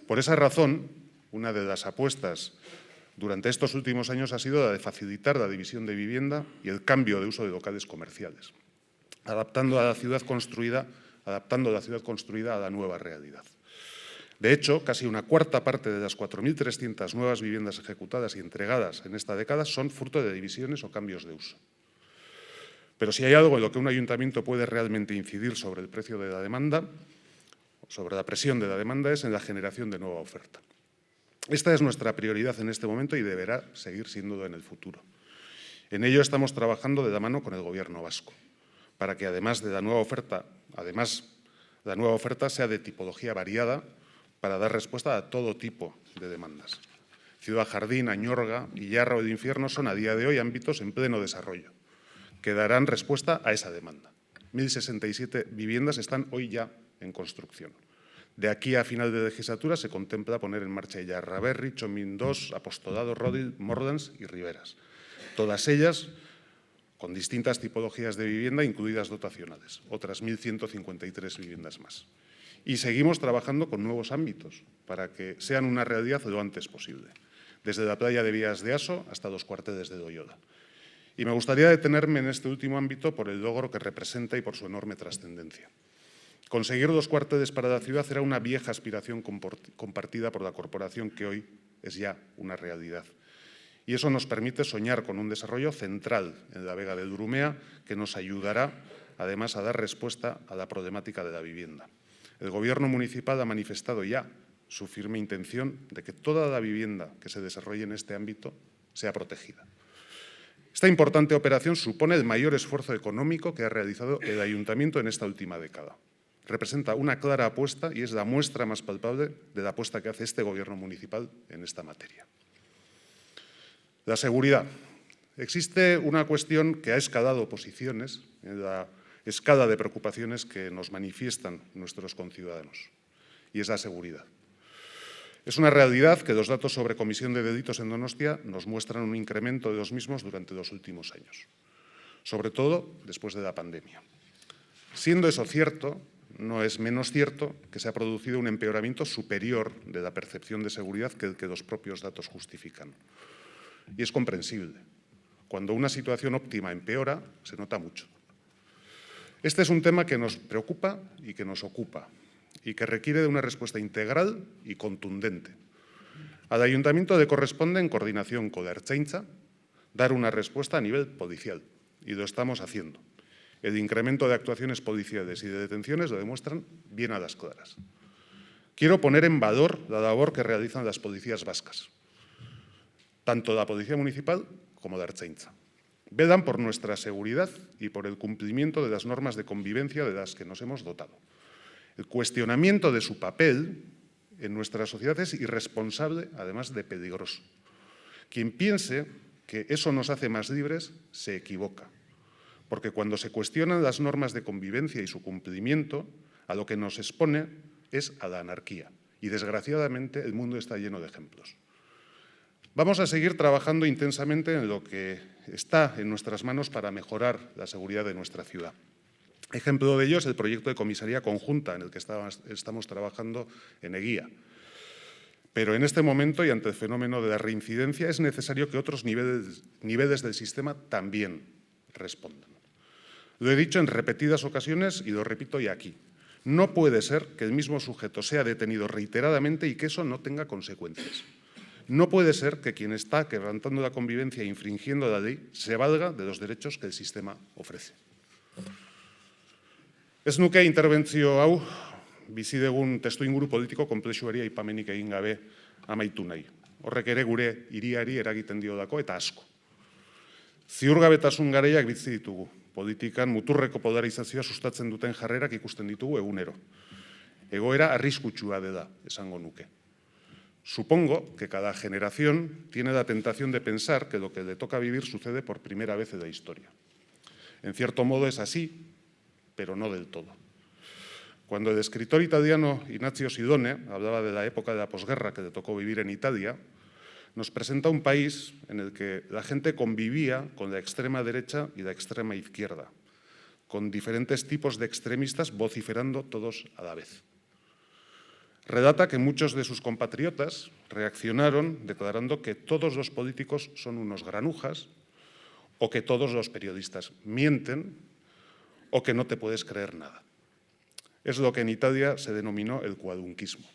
Por esa razón, una de las apuestas durante estos últimos años ha sido la de facilitar la división de vivienda y el cambio de uso de locales comerciales, adaptando la ciudad construida a la nueva realidad. De hecho, casi una cuarta parte de las 4.300 nuevas viviendas ejecutadas y entregadas en esta década son fruto de divisiones o cambios de uso. Pero si hay algo en lo que un ayuntamiento puede realmente incidir sobre el precio de la demanda, sobre la presión de la demanda, es en la generación de nueva oferta. Esta es nuestra prioridad en este momento y deberá seguir siéndolo en el futuro. En ello estamos trabajando de la mano con el Gobierno vasco, para que además la nueva oferta sea de tipología variada, para dar respuesta a todo tipo de demandas. Ciudad Jardín, Añorga, Illarra o El Infierno son a día de hoy ámbitos en pleno desarrollo, que darán respuesta a esa demanda. 1.067 viviendas están hoy ya en construcción. De aquí a final de legislatura se contempla poner en marcha ya Raberri, Chomin II, Apostolado, Rodil, Mordans y Riberas. Todas ellas con distintas tipologías de vivienda, incluidas dotacionales, otras 1.153 viviendas más. Y seguimos trabajando con nuevos ámbitos para que sean una realidad lo antes posible, desde la playa de Vías de Aso hasta los cuarteles de Loyola. Y me gustaría detenerme en este último ámbito por el logro que representa y por su enorme trascendencia. Conseguir 2 cuarteles para la ciudad era una vieja aspiración compartida por la corporación que hoy es ya una realidad. Y eso nos permite soñar con un desarrollo central en la Vega del Urumea que nos ayudará, además, a dar respuesta a la problemática de la vivienda. El Gobierno municipal ha manifestado ya su firme intención de que toda la vivienda que se desarrolle en este ámbito sea protegida. Esta importante operación supone el mayor esfuerzo económico que ha realizado el Ayuntamiento en esta última década. Representa una clara apuesta y es la muestra más palpable de la apuesta que hace este Gobierno municipal en esta materia. La seguridad. Existe una cuestión que ha escalado posiciones en la escala de preocupaciones que nos manifiestan nuestros conciudadanos, y es la seguridad. Es una realidad que los datos sobre comisión de delitos en Donostia nos muestran un incremento de los mismos durante los últimos años, sobre todo después de la pandemia. Siendo eso cierto, no es menos cierto que se ha producido un empeoramiento superior de la percepción de seguridad que el que los propios datos justifican. Y es comprensible. Cuando una situación óptima empeora, se nota mucho. Este es un tema que nos preocupa y que nos ocupa, y que requiere de una respuesta integral y contundente. Al Ayuntamiento le corresponde, en coordinación con la Ertzaintza, dar una respuesta a nivel policial, y lo estamos haciendo. El incremento de actuaciones policiales y de detenciones lo demuestran bien a las claras. Quiero poner en valor la labor que realizan las policías vascas, tanto la Policía Municipal como la Ertzaintza. Velan por nuestra seguridad y por el cumplimiento de las normas de convivencia de las que nos hemos dotado. El cuestionamiento de su papel en nuestra sociedad es irresponsable, además de peligroso. Quien piense que eso nos hace más libres se equivoca, porque cuando se cuestionan las normas de convivencia y su cumplimiento, a lo que nos expone es a la anarquía. Y desgraciadamente el mundo está lleno de ejemplos. Vamos a seguir trabajando intensamente en lo que está en nuestras manos para mejorar la seguridad de nuestra ciudad. Ejemplo de ello es el proyecto de comisaría conjunta en el que estamos trabajando en Eguía. Pero en este momento y ante el fenómeno de la reincidencia es necesario que otros niveles del sistema también respondan. Lo he dicho en repetidas ocasiones y lo repito ya aquí. No puede ser que el mismo sujeto sea detenido reiteradamente y que eso no tenga consecuencias. No puede ser que quien está quebrantando la convivencia e infringiendo la ley se valga de los derechos que el sistema ofrece. Ez nuke interbentzio hau bizi dugun testuinguru politiko konplexuari aipamenik egin gabe amaitu nahi. Horrek ere gure hiriari eragiten diolako eta asko. Ziurgabetasun garaiak bizi ditugu. Politikan muturreko polarizazioa sustatzen duten jarrerak ikusten ditugu egunero. Egoera arriskutsua dela, esango nuke. Supongo que cada generación tiene la tentación de pensar que lo que le toca vivir sucede por primera vez en la historia. En cierto modo es así, pero no del todo. Cuando el escritor italiano Ignazio Sidone hablaba de la época de la posguerra que le tocó vivir en Italia, nos presenta un país en el que la gente convivía con la extrema derecha y la extrema izquierda, con diferentes tipos de extremistas vociferando todos a la vez. Relata que muchos de sus compatriotas reaccionaron declarando que todos los políticos son unos granujas, o que todos los periodistas mienten, o que no te puedes creer nada. Es lo que en Italia se denominó el cuadunquismo.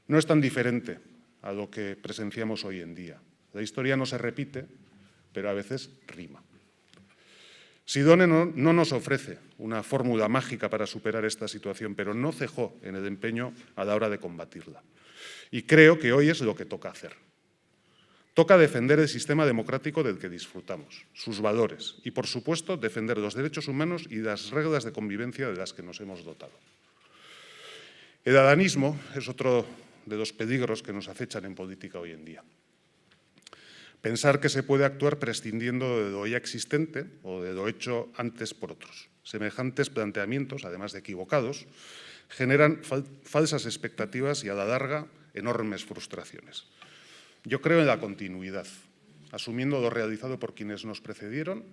No es tan diferente a lo que presenciamos hoy en día. La historia no se repite, pero a veces rima. Sidone no nos ofrece una fórmula mágica para superar esta situación, pero no cejó en el empeño a la hora de combatirla. Y creo que hoy es lo que toca hacer. Toca defender el sistema democrático del que disfrutamos, sus valores y, por supuesto, defender los derechos humanos y las reglas de convivencia de las que nos hemos dotado. El adanismo es otro de los peligros que nos acechan en política hoy en día. Pensar que se puede actuar prescindiendo de lo ya existente o de lo hecho antes por otros. Semejantes planteamientos, además de equivocados, generan falsas expectativas y a la larga enormes frustraciones. Yo creo en la continuidad, asumiendo lo realizado por quienes nos precedieron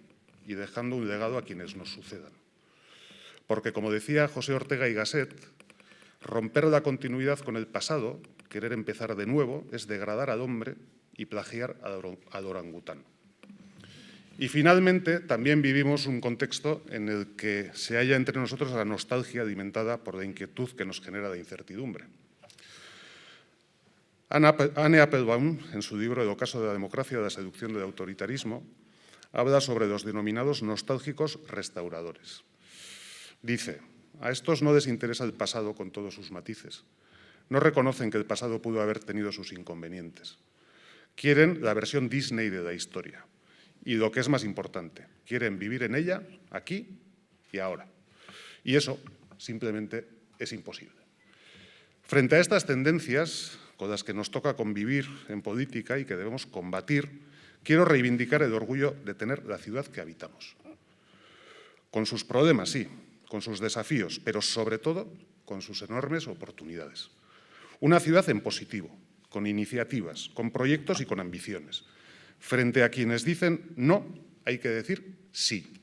y dejando un legado a quienes nos sucedan. Porque, como decía José Ortega y Gasset, romper la continuidad con el pasado, querer empezar de nuevo, es degradar al hombre y plagiar al orangután. Y finalmente, también vivimos un contexto en el que se halla entre nosotros la nostalgia alimentada por la inquietud que nos genera la incertidumbre. Anne Applebaum, en su libro El ocaso de la democracia y la seducción del autoritarismo, habla sobre los denominados nostálgicos restauradores. Dice, a estos no les interesa el pasado con todos sus matices. No reconocen que el pasado pudo haber tenido sus inconvenientes. Quieren la versión Disney de la historia. Y lo que es más importante, quieren vivir en ella, aquí y ahora. Y eso simplemente es imposible. Frente a estas tendencias con las que nos toca convivir en política y que debemos combatir, quiero reivindicar el orgullo de tener la ciudad que habitamos. Con sus problemas, sí, con sus desafíos, pero sobre todo con sus enormes oportunidades. Una ciudad en positivo, con iniciativas, con proyectos y con ambiciones. Frente a quienes dicen no, hay que decir sí.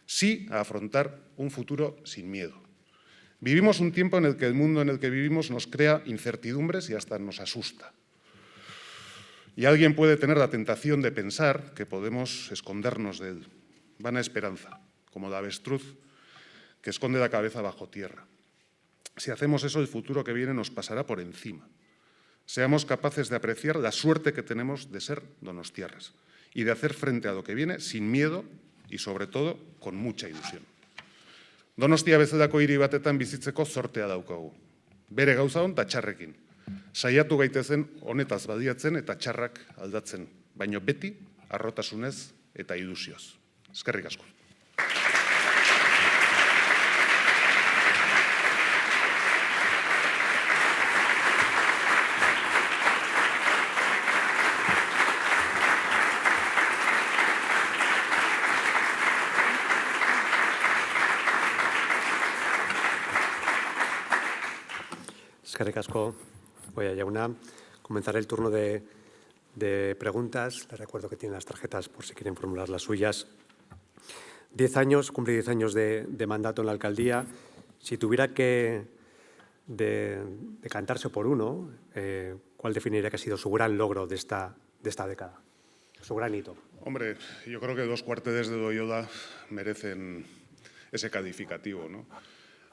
Sí a afrontar un futuro sin miedo. Vivimos un tiempo en el que el mundo en el que vivimos nos crea incertidumbres y hasta nos asusta. Y alguien puede tener la tentación de pensar que podemos escondernos de él. Vana esperanza, como la avestruz que esconde la cabeza bajo tierra. Si hacemos eso, el futuro que viene nos pasará por encima. Seamos capaces de apreciar la suerte que tenemos de ser donostiarras y de hacer frente a lo que viene sin miedo y, sobre todo, con mucha ilusión. Donostia bezalako hiri batetan bizitzeko zortea daukagu. Bere gauza on eta txarrekin. Saiatu gaitezen honetaz baliatzen eta txarrak aldatzen, baino beti harrotasunez eta ilusioz. Eskerrik asko. Eskerrik asko, Goia jauna. Comenzaré el turno de preguntas. Les recuerdo que tienen las tarjetas por si quieren formular las suyas. 10 años, cumple 10 años de mandato en la alcaldía. Si tuviera que decantarse por uno, ¿cuál definiría que ha sido su gran logro de esta década? Su gran hito. Hombre, yo creo que 2 cuarteles de Loyola merecen ese calificativo, ¿no?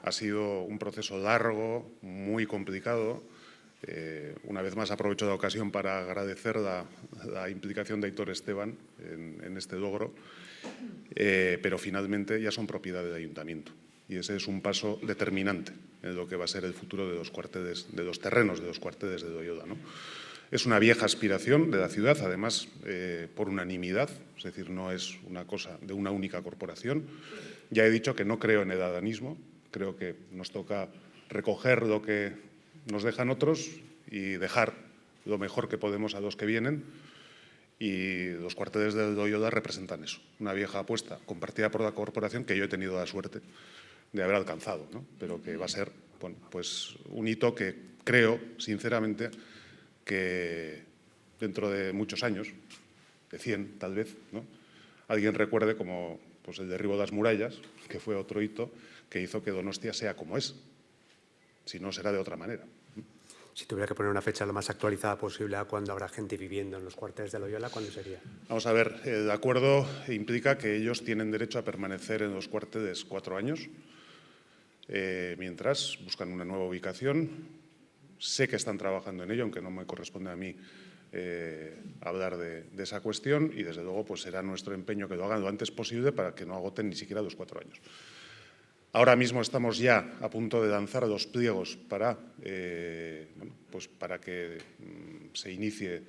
Ha sido un proceso largo, muy complicado. Una vez más aprovecho la ocasión para agradecer la implicación de Aitor Esteban en este logro, pero finalmente ya son propiedad del ayuntamiento. Y ese es un paso determinante en lo que va a ser el futuro de los cuarteles, de los terrenos de los cuarteles de Loyola, ¿no? Es una vieja aspiración de la ciudad, además por unanimidad, es decir, no es una cosa de una única corporación. Ya he dicho que no creo en el adanismo. Creo que nos toca recoger lo que nos dejan otros y dejar lo mejor que podemos a los que vienen. Y los cuarteles de Loyola representan eso, una vieja apuesta compartida por la corporación que yo he tenido la suerte de haber alcanzado, ¿no? Pero que va a ser, bueno, pues un hito que creo, sinceramente, que dentro de muchos años, de 100 tal vez, ¿no?, alguien recuerde como pues, el derribo de las murallas, que fue otro hito que hizo que Donostia sea como es. Si no, será de otra manera. Si tuviera que poner una fecha lo más actualizada posible a cuándo habrá gente viviendo en los cuarteles de Loyola, ¿cuándo sería? Vamos a ver, el acuerdo implica que ellos tienen derecho a permanecer en los cuarteles 4 años, mientras buscan una nueva ubicación. Sé que están trabajando en ello, aunque no me corresponde a mí hablar de esa cuestión, y desde luego pues será nuestro empeño que lo hagan lo antes posible para que no agoten ni siquiera los 4 años. Ahora mismo estamos ya a punto de lanzar los pliegos para que se inicie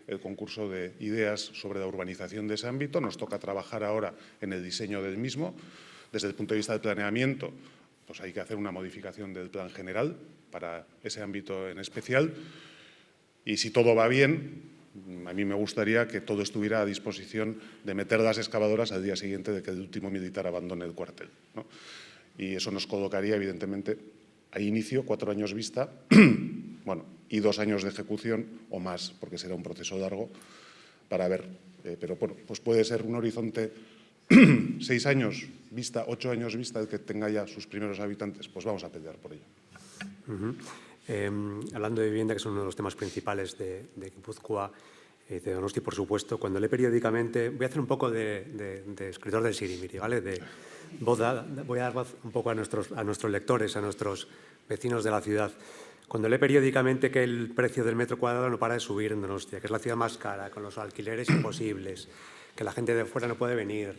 el concurso de ideas sobre la urbanización de ese ámbito. Nos toca trabajar ahora en el diseño del mismo. Desde el punto de vista del planeamiento, pues hay que hacer una modificación del plan general para ese ámbito en especial. Y si todo va bien, A mí me gustaría que todo estuviera a disposición de meter las excavadoras al día siguiente de que el último militar abandone el cuartel, ¿no? Y eso nos colocaría, evidentemente, a inicio, 4 años vista, bueno, y 2 años de ejecución o más, porque será un proceso largo, para ver. Pero bueno, pues puede ser un horizonte 6 años vista, 8 años vista, el que tenga ya sus primeros habitantes. Pues vamos a pelear por ello. Hablando de vivienda, que es uno de los temas principales de Guipúzcoa, de Donosti, por supuesto, cuando lee periódicamente, voy a hacer un poco de escritor del sirimiri, ¿vale? Voy a dar voz un poco a nuestros lectores, a nuestros vecinos de la ciudad. Cuando lee periódicamente que el precio del metro cuadrado no para de subir en Donostia, que es la ciudad más cara, con los alquileres imposibles, que la gente de fuera no puede venir,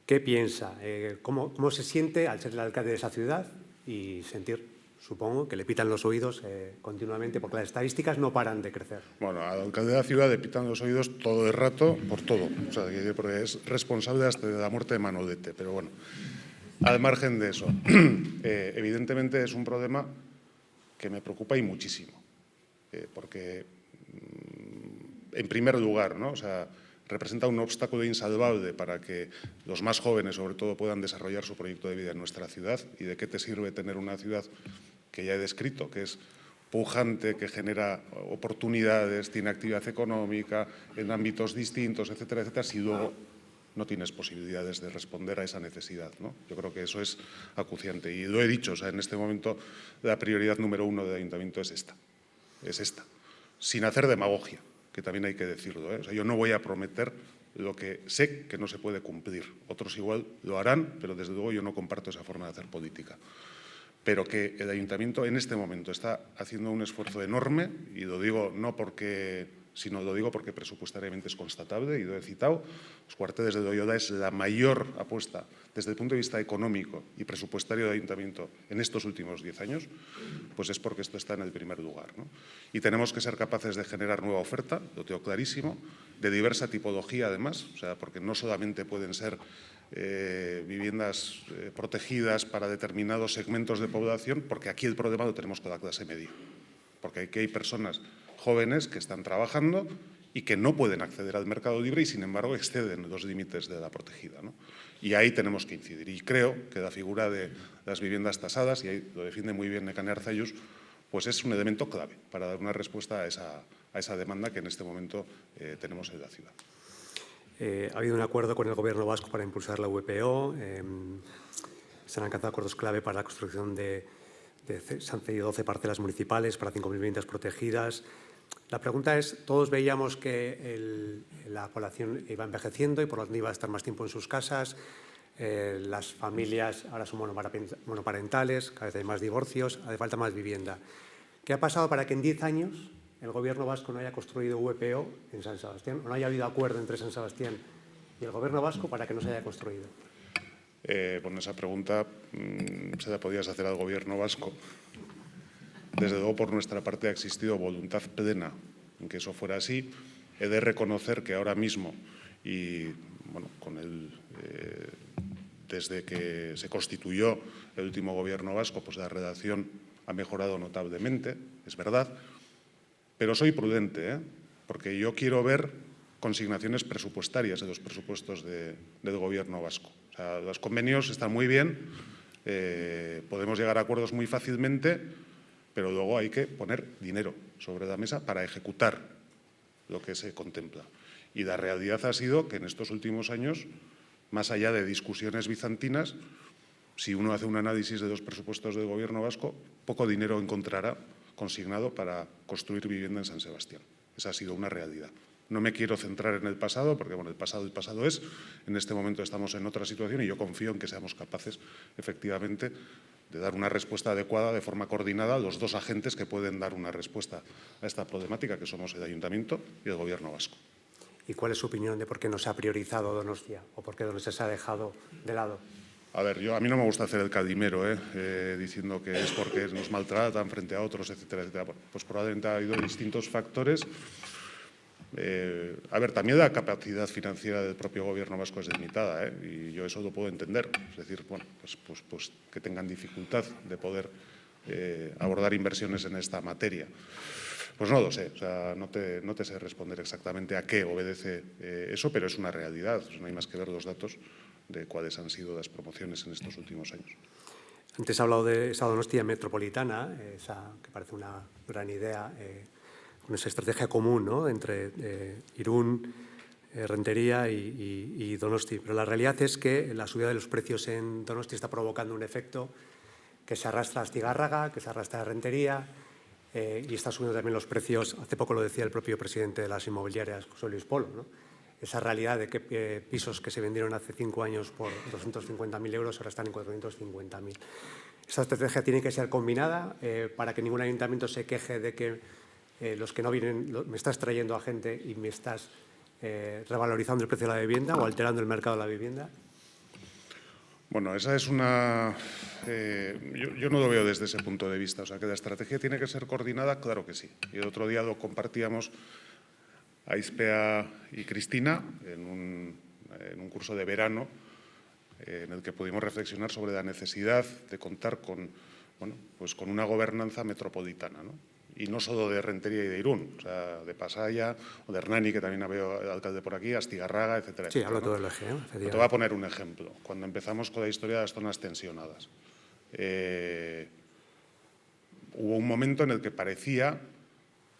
¿qué piensa? ¿Cómo se siente al ser el alcalde de esa ciudad y sentir, supongo, que le pitan los oídos continuamente, porque las estadísticas no paran de crecer? Bueno, al alcalde de la ciudad le pitan los oídos todo el rato por todo. O sea, porque es responsable hasta de la muerte de Manolete. Pero bueno, al margen de eso, evidentemente es un problema que me preocupa y muchísimo. Porque, en primer lugar, ¿no? O sea, representa un obstáculo insalvable para que los más jóvenes, sobre todo, puedan desarrollar su proyecto de vida en nuestra ciudad. ¿Y de qué te sirve tener una ciudad que ya he descrito, que es pujante, que genera oportunidades, tiene actividad económica en ámbitos distintos, etcétera, etcétera, si luego no tienes posibilidades de responder a esa necesidad, ¿no? Yo creo que eso es acuciante. Y lo he dicho, o sea, en este momento la prioridad número 1 del Ayuntamiento es esta, sin hacer demagogia, que también hay que decirlo, ¿eh? O sea, yo no voy a prometer lo que sé que no se puede cumplir. Otros igual lo harán, pero desde luego yo no comparto esa forma de hacer política. Pero que el Ayuntamiento en este momento está haciendo un esfuerzo enorme, y lo digo no porque, sino lo digo porque presupuestariamente es constatable, y lo he citado. Los cuarteles de Loyola es la mayor apuesta desde el punto de vista económico y presupuestario del Ayuntamiento en estos últimos 10 años, pues es porque esto está en el primer lugar, ¿no? Y tenemos que ser capaces de generar nueva oferta, lo tengo clarísimo, de diversa tipología además, o sea, porque no solamente pueden ser viviendas protegidas para determinados segmentos de población, porque aquí el problema lo tenemos con la clase media, porque aquí hay personas jóvenes que están trabajando y que no pueden acceder al mercado libre y, sin embargo, exceden los límites de la protegida, ¿no? Y ahí tenemos que incidir. Y creo que la figura de las viviendas tasadas, y ahí lo defiende muy bien Nekane Arzallus, pues es un elemento clave para dar una respuesta a esa demanda que en este momento tenemos en la ciudad. Ha habido un acuerdo con el Gobierno vasco para impulsar la VPO. Se han alcanzado acuerdos clave para la construcción se han cedido 12 parcelas municipales para 5.000 viviendas protegidas. La pregunta es, todos veíamos que la población iba envejeciendo y por lo tanto iba a estar más tiempo en sus casas. Las familias ahora son monoparentales, cada vez hay más divorcios, hace falta más vivienda. ¿Qué ha pasado para que en 10 años el Gobierno vasco no haya construido VPO en San Sebastián, o no haya habido acuerdo entre San Sebastián y el Gobierno vasco para que no se haya construido? Bueno, esa pregunta se la podías hacer al Gobierno vasco. Desde luego, por nuestra parte, ha existido voluntad plena en que eso fuera así. He de reconocer que ahora mismo, y bueno, desde que se constituyó el último Gobierno vasco, pues la redacción ha mejorado notablemente, es verdad. Pero soy prudente, porque yo quiero ver consignaciones presupuestarias en los presupuestos del Gobierno vasco. O sea, los convenios están muy bien, podemos llegar a acuerdos muy fácilmente, pero luego hay que poner dinero sobre la mesa para ejecutar lo que se contempla. Y la realidad ha sido que en estos últimos años, más allá de discusiones bizantinas, si uno hace un análisis de los presupuestos del Gobierno vasco, poco dinero encontrará consignado para construir vivienda en San Sebastián. Esa ha sido una realidad. No me quiero centrar en el pasado, porque bueno, el pasado es. En este momento estamos en otra situación y yo confío en que seamos capaces, efectivamente, de dar una respuesta adecuada, de forma coordinada, a los dos agentes que pueden dar una respuesta a esta problemática, que somos el Ayuntamiento y el Gobierno vasco. ¿Y cuál es su opinión de por qué no se ha priorizado Donostia o por qué Donostia se ha dejado de lado? A ver, a mí no me gusta hacer el cadimero, diciendo que es porque nos maltratan frente a otros, etcétera, etcétera. Bueno, pues probablemente ha habido distintos factores. A ver, también la capacidad financiera del propio Gobierno vasco es limitada, y yo eso lo puedo entender. Es decir, bueno, pues que tengan dificultad de poder abordar inversiones en esta materia. Pues no lo sé, o sea, no te sé responder exactamente a qué obedece eso, pero es una realidad. No hay más que ver los datos de cuáles han sido las promociones en estos últimos años. Antes ha hablado de esa Donostia metropolitana, esa que parece una gran idea, con esa estrategia común, ¿no?, entre Irún, Rentería y Donosti. Pero la realidad es que la subida de los precios en Donosti está provocando un efecto que se arrastra a Astigarraga, que se arrastra a Rentería, y está subiendo también los precios. Hace poco lo decía el propio presidente de las inmobiliarias, José Luis Polo, ¿no? Esa realidad de que pisos que se vendieron hace 5 años por 250.000 euros ahora están en 450.000. Esta estrategia tiene que ser combinada para que ningún ayuntamiento se queje de que los que no vienen, me estás trayendo a gente y me estás revalorizando el precio de la vivienda o alterando el mercado de la vivienda. Bueno, esa es una… yo no lo veo desde ese punto de vista. O sea, que la estrategia tiene que ser coordinada, claro que sí. Y el otro día lo compartíamos Aispea y Cristina en un curso de verano en el que pudimos reflexionar sobre la necesidad de contar con, bueno, pues con una gobernanza metropolitana, ¿no? Y no solo de Rentería y de Irún, o sea, de Pasaya o de Hernani, que también veo el alcalde por aquí, Astigarraga, etcétera. Sí, etcétera, hablo ¿no? todo el eje. Te voy a poner un ejemplo. Cuando empezamos con la historia de las zonas tensionadas, hubo un momento en el que parecía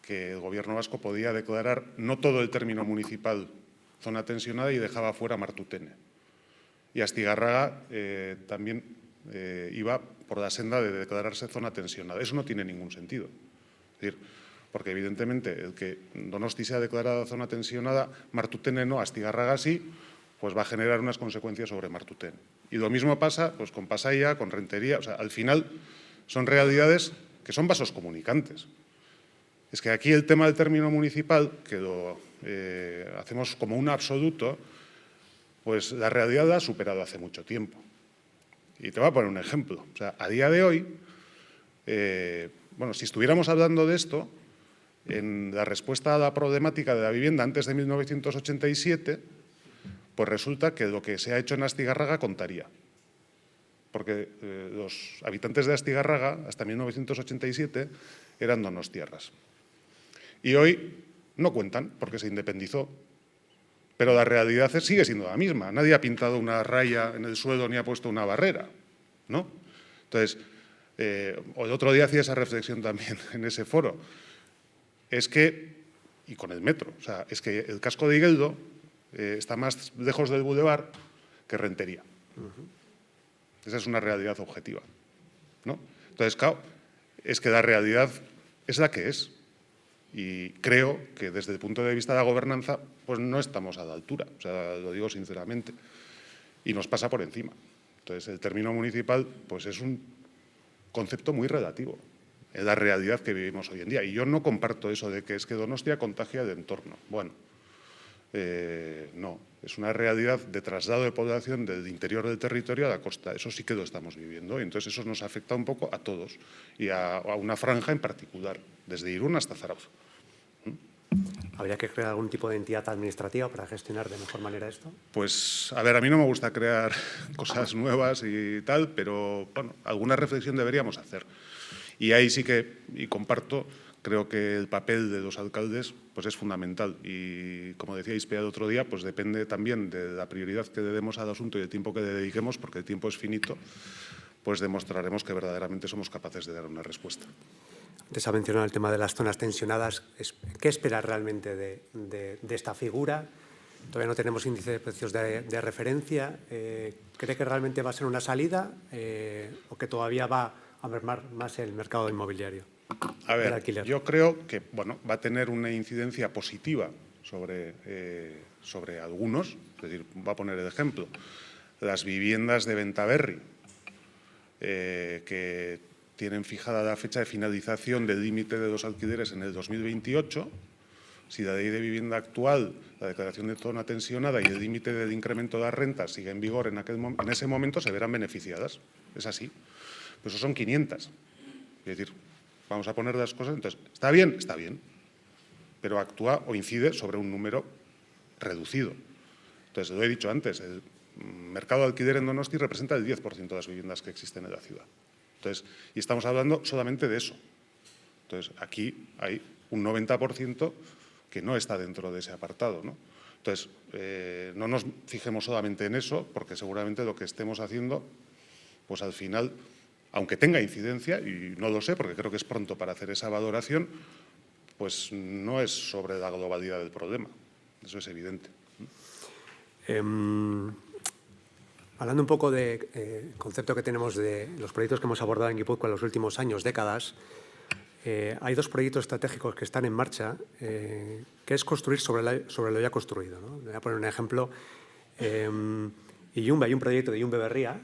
que el Gobierno vasco podía declarar no todo el término municipal zona tensionada y dejaba fuera Martutene. Y Astigarraga también iba por la senda de declararse zona tensionada. Eso no tiene ningún sentido. Es decir, porque evidentemente el que Donosti sea declarada zona tensionada, Martutene no, Astigarraga sí, pues va a generar unas consecuencias sobre Martutene. Y lo mismo pasa pues, con Pasaya, con Rentería. O sea, al final son realidades que son vasos comunicantes. Es que aquí el tema del término municipal, que lo hacemos como un absoluto, pues la realidad la ha superado hace mucho tiempo. Y te voy a poner un ejemplo. O sea, a día de hoy, bueno, si estuviéramos hablando de esto, en la respuesta a la problemática de la vivienda antes de 1987, pues resulta que lo que se ha hecho en Astigarraga contaría. Porque los habitantes de Astigarraga, hasta 1987, eran donostiarras. Y hoy no cuentan porque se independizó. Pero la realidad sigue siendo la misma. Nadie ha pintado una raya en el suelo ni ha puesto una barrera, ¿no? Entonces, el otro día hacía esa reflexión también en ese foro. Es que, y con el metro, o sea, es que el casco de Igueldo está más lejos del bulevar que Rentería. Esa es una realidad objetiva, ¿no? Entonces, claro, es que la realidad es la que es. Y creo que desde el punto de vista de la gobernanza, pues no estamos a la altura, o sea, lo digo sinceramente, y nos pasa por encima. Entonces, el término municipal, pues es un concepto muy relativo, en la realidad que vivimos hoy en día. Y yo no comparto eso de que es que Donostia contagia el entorno. Bueno, no, es una realidad de traslado de población del interior del territorio a la costa. Eso sí que lo estamos viviendo y entonces eso nos afecta un poco a todos y a una franja en particular, desde Irún hasta Zarauz. ¿Habría que crear algún tipo de entidad administrativa para gestionar de mejor manera esto? Pues, a ver, a mí no me gusta crear cosas nuevas y tal, pero, bueno, alguna reflexión deberíamos hacer. Y ahí sí que, y comparto, creo que el papel de los alcaldes pues es fundamental. Y, como decía Ispea el otro día, pues depende también de la prioridad que le demos al asunto y el tiempo que le dediquemos, porque el tiempo es finito, pues demostraremos que verdaderamente somos capaces de dar una respuesta. Antes ha mencionado el tema de las zonas tensionadas. ¿Qué espera realmente de esta figura? Todavía no tenemos índice de precios de referencia. ¿Cree que realmente va a ser una salida o que todavía va a mermar más el mercado inmobiliario? A ver, yo creo que bueno, va a tener una incidencia positiva sobre algunos. Es decir, voy a poner el ejemplo. Las viviendas de Bentaberri, que tienen fijada la fecha de finalización del límite de los alquileres en el 2028. Si la ley de vivienda actual, la declaración de zona tensionada y el límite del incremento de las rentas sigue en vigor en ese momento, se verán beneficiadas. Es así. Pues eso son 500. Es decir, vamos a poner las cosas. Entonces, ¿está bien? Está bien. Pero actúa o incide sobre un número reducido. Entonces, lo he dicho antes, el mercado de alquiler en Donosti representa el 10% de las viviendas que existen en la ciudad. Entonces, y estamos hablando solamente de eso. Entonces, aquí hay un 90% que no está dentro de ese apartado, ¿no? Entonces, no nos fijemos solamente en eso, porque seguramente lo que estemos haciendo, pues al final, aunque tenga incidencia, y no lo sé porque creo que es pronto para hacer esa valoración, pues no es sobre la globalidad del problema. Eso es evidente. Hablando un poco del concepto que tenemos de los proyectos que hemos abordado en Guipúzcoa en los últimos años, décadas, hay dos proyectos estratégicos que están en marcha, que es construir sobre lo ya construido, ¿no? Voy a poner un ejemplo. Iyumbe, hay un proyecto de Iyumbe Berria,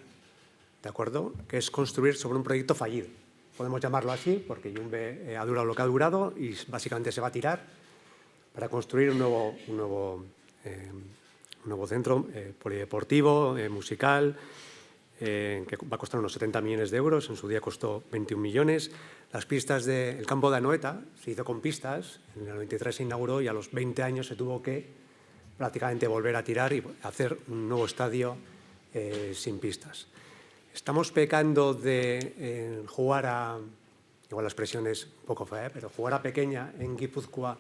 ¿de acuerdo?, que es construir sobre un proyecto fallido. Podemos llamarlo así porque Iyumbe ha durado lo que ha durado y básicamente se va a tirar para construir un nuevo centro polideportivo, musical, que va a costar unos 70 millones de euros. En su día costó 21 millones. Las pistas del campo de Anoeta se hizo con pistas. En el 93 se inauguró y a los 20 años se tuvo que prácticamente volver a tirar y hacer un nuevo estadio sin pistas. Estamos pecando de jugar a, igual la expresión es un poco fea, pero jugar a pequeña en Guipúzcoa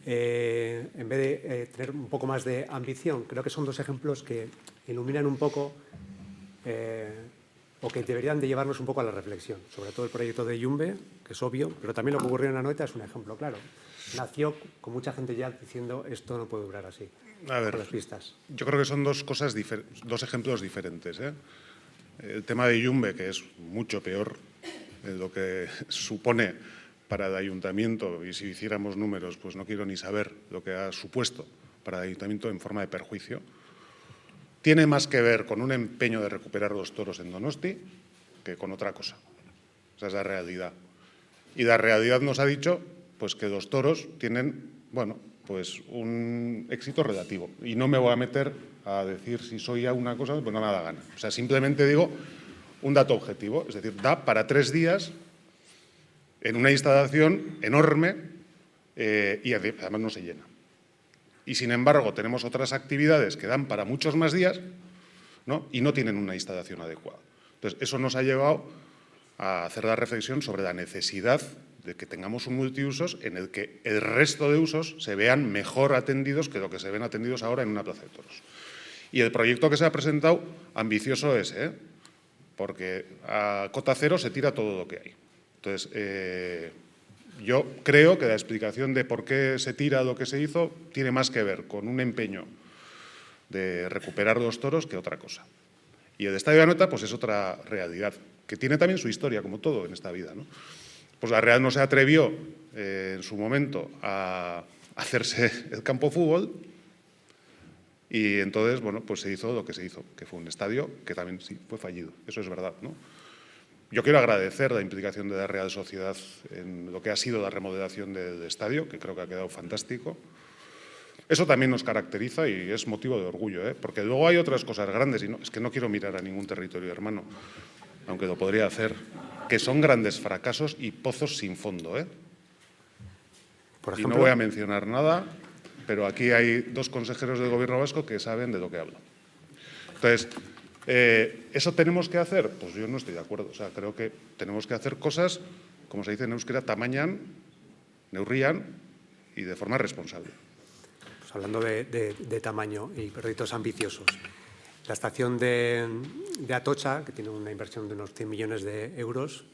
en vez de tener un poco más de ambición. Creo que son dos ejemplos que iluminan un poco o que deberían de llevarnos un poco a la reflexión. Sobre todo el proyecto de Iyumbe, que es obvio, pero también lo que ocurrió en Anoeta es un ejemplo claro. Nació con mucha gente ya diciendo esto no puede durar así, A ver, con las pistas. yo creo que son dos ejemplos diferentes, ¿eh? El tema de Iyumbe, que es mucho peor de lo que supone para el ayuntamiento, y si hiciéramos números, pues no quiero ni saber lo que ha supuesto para el ayuntamiento en forma de perjuicio, tiene más que ver con un empeño de recuperar los toros en Donosti que con otra cosa. Esa es la realidad. Y la realidad nos ha dicho pues, que los toros tienen, bueno, pues un éxito relativo. Y no me voy a meter a decir si soy a una cosa, pues no me da gana. O sea, simplemente digo un dato objetivo. Es decir, da para 3 días en una instalación enorme y además no se llena. Y, sin embargo, tenemos otras actividades que dan para muchos más días, ¿no? Y no tienen una instalación adecuada. Entonces, eso nos ha llevado a hacer la reflexión sobre la necesidad de que tengamos un multiusos en el que el resto de usos se vean mejor atendidos que lo que se ven atendidos ahora en una plaza de toros. Y el proyecto que se ha presentado, ambicioso es, porque a cota cero se tira todo lo que hay. Entonces, yo creo que la explicación de por qué se tira lo que se hizo tiene más que ver con un empeño de recuperar los toros que otra cosa. Y el Estadio de Anoeta pues es otra realidad, que tiene también su historia, como todo en esta vida, ¿no? Pues la Real no se atrevió en su momento a hacerse el campo fútbol y entonces, bueno, pues se hizo lo que se hizo, que fue un estadio que también sí fue fallido. Eso es verdad, ¿no? Yo quiero agradecer la implicación de la Real Sociedad en lo que ha sido la remodelación del estadio, que creo que ha quedado fantástico. Eso también nos caracteriza y es motivo de orgullo, porque luego hay otras cosas grandes, y no, es que no quiero mirar a ningún territorio hermano, aunque lo podría hacer, que son grandes fracasos y pozos sin fondo. Por Y ejemplo, no voy a mencionar nada, pero aquí hay 2 consejeros del Gobierno vasco que saben de lo que hablo. Entonces, ¿eso tenemos que hacer? Pues yo no estoy de acuerdo. O sea, creo que tenemos que hacer cosas, como se dice en euskera, tamañan, neurrian y de forma responsable. pues hablando de tamaño y proyectos ambiciosos, la estación de Atocha, que tiene una inversión de unos 100 millones de euros,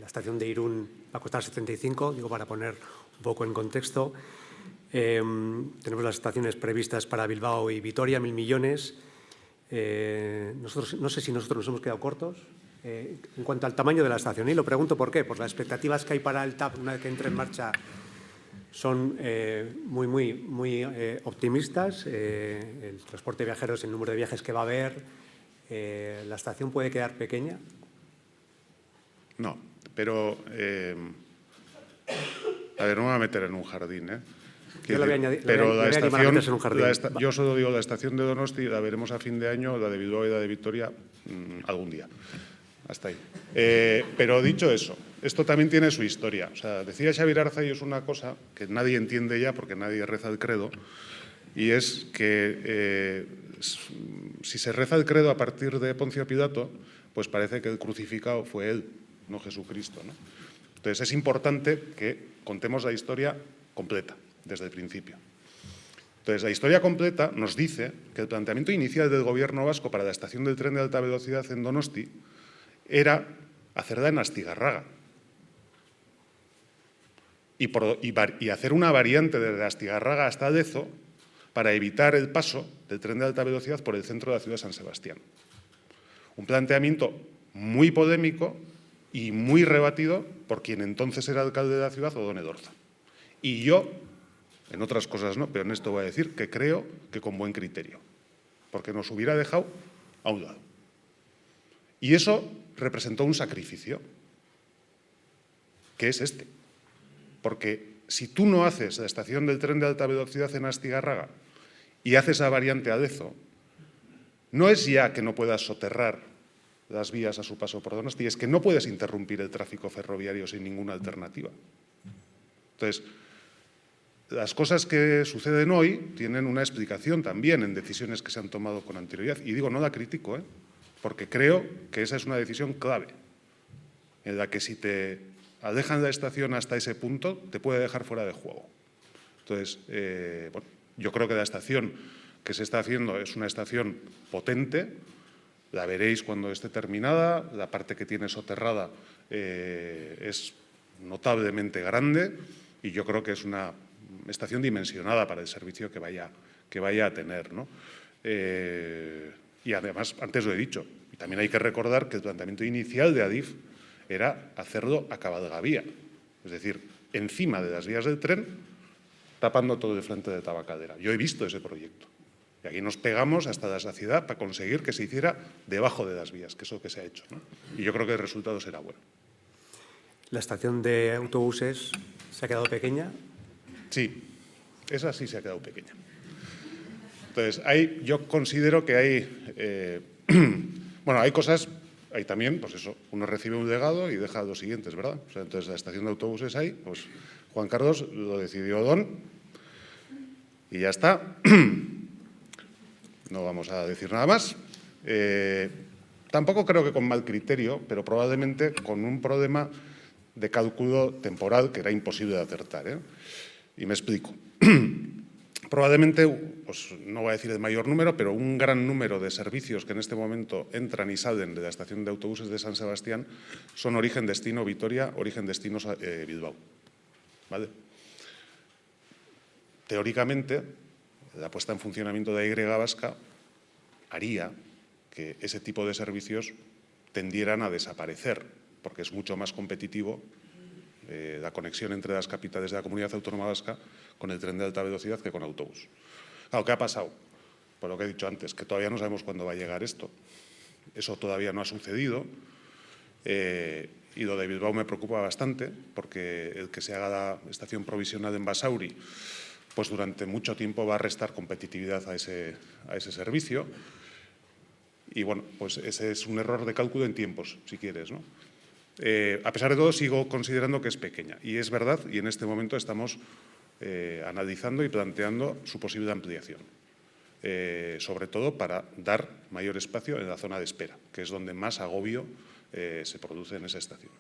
la estación de Irún va a costar 75, digo para poner un poco en contexto. Tenemos las estaciones previstas para Bilbao y Vitoria, 1.000 millones. Nosotros, no sé si nosotros nos hemos quedado cortos en cuanto al tamaño de la estación. Y lo pregunto por qué. Pues las expectativas que hay para el TAP una vez que entre en marcha son muy optimistas. El transporte de viajeros, el número de viajes que va a haber, ¿la estación puede quedar pequeña? No, pero… a ver, no me voy a meter en un jardín, Yo le voy a añadir, pero la animar a meterse en un jardín. yo solo digo la estación de Donosti, la veremos a fin de año, la de Bilbao y la de Vitoria algún día. Hasta ahí. Pero dicho eso, esto también tiene su historia. O sea, decía Xabier Arzay, es una cosa que nadie entiende ya porque nadie reza el credo, y es que si se reza el credo a partir de Poncio Pilato, pues parece que el crucificado fue él, no Jesucristo, ¿no? Entonces, es importante que contemos la historia completa, desde el principio. Entonces, la historia completa nos dice que el planteamiento inicial del Gobierno vasco para la estación del tren de alta velocidad en Donosti era hacerla en Astigarraga y hacer una variante desde Astigarraga hasta Lezo para evitar el paso del tren de alta velocidad por el centro de la ciudad de San Sebastián. Un planteamiento muy polémico y muy rebatido por quien entonces era alcalde de la ciudad, Odón Elorza. Y yo, en otras cosas no, pero en esto voy a decir que creo que con buen criterio, porque nos hubiera dejado a un lado. Y eso representó un sacrificio, que es este. Porque si tú no haces la estación del tren de alta velocidad en Astigarraga y haces la variante a Lezo, no es ya que no puedas soterrar las vías a su paso por Donosti, es que no puedes interrumpir el tráfico ferroviario sin ninguna alternativa. Entonces, las cosas que suceden hoy tienen una explicación también en decisiones que se han tomado con anterioridad. Y digo, no la critico, porque creo que esa es una decisión clave, en la que si te alejan de la estación hasta ese punto, te puede dejar fuera de juego. Entonces, bueno, yo creo que la estación que se está haciendo es una estación potente, la veréis cuando esté terminada, la parte que tiene soterrada es notablemente grande y yo creo que es una estación dimensionada para el servicio que vaya a tener, ¿no? Y además, antes lo he dicho, y también hay que recordar que el planteamiento inicial de Adif era hacerlo a cabalgavía, es decir, encima de las vías del tren, tapando todo el frente de Tabacalera. Yo he visto ese proyecto. Y aquí nos pegamos hasta la saciedad para conseguir que se hiciera debajo de las vías, que es lo que se ha hecho, ¿no? Y yo creo que el resultado será bueno. ¿La estación de autobuses se ha quedado pequeña? Sí, esa sí se ha quedado pequeña. Entonces, yo considero que hay, bueno, hay cosas, hay también, pues eso, uno recibe un legado y deja los siguientes, ¿verdad? O sea, entonces, la estación de autobuses hay, pues Juan Carlos lo decidió Odón y ya está. No vamos a decir nada más. Tampoco creo que con mal criterio, pero probablemente con un problema de cálculo temporal que era imposible de acertar, ¿eh? Y me explico. Probablemente, pues no voy a decir el mayor número, pero un gran número de servicios que en este momento entran y salen de la estación de autobuses de San Sebastián son origen-destino Vitoria, origen-destino Bilbao. ¿Vale? Teóricamente, la puesta en funcionamiento de la Y vasca haría que ese tipo de servicios tendieran a desaparecer, porque es mucho más competitivo la conexión entre las capitales de la Comunidad Autónoma Vasca con el tren de alta velocidad que con autobús. Claro, ¿qué ha pasado? Por lo que he dicho antes, que todavía no sabemos cuándo va a llegar esto. Eso todavía no ha sucedido. Y lo de Bilbao me preocupa bastante, porque el que se haga la estación provisional en Basauri, pues durante mucho tiempo va a restar competitividad a ese servicio. Y bueno, pues ese es un error de cálculo en tiempos, si quieres, ¿no? A pesar de todo, sigo considerando que es pequeña. Y es verdad, y en este momento estamos analizando y planteando su posible ampliación. Sobre todo para dar mayor espacio en la zona de espera, que es donde más agobio se produce en esa estación.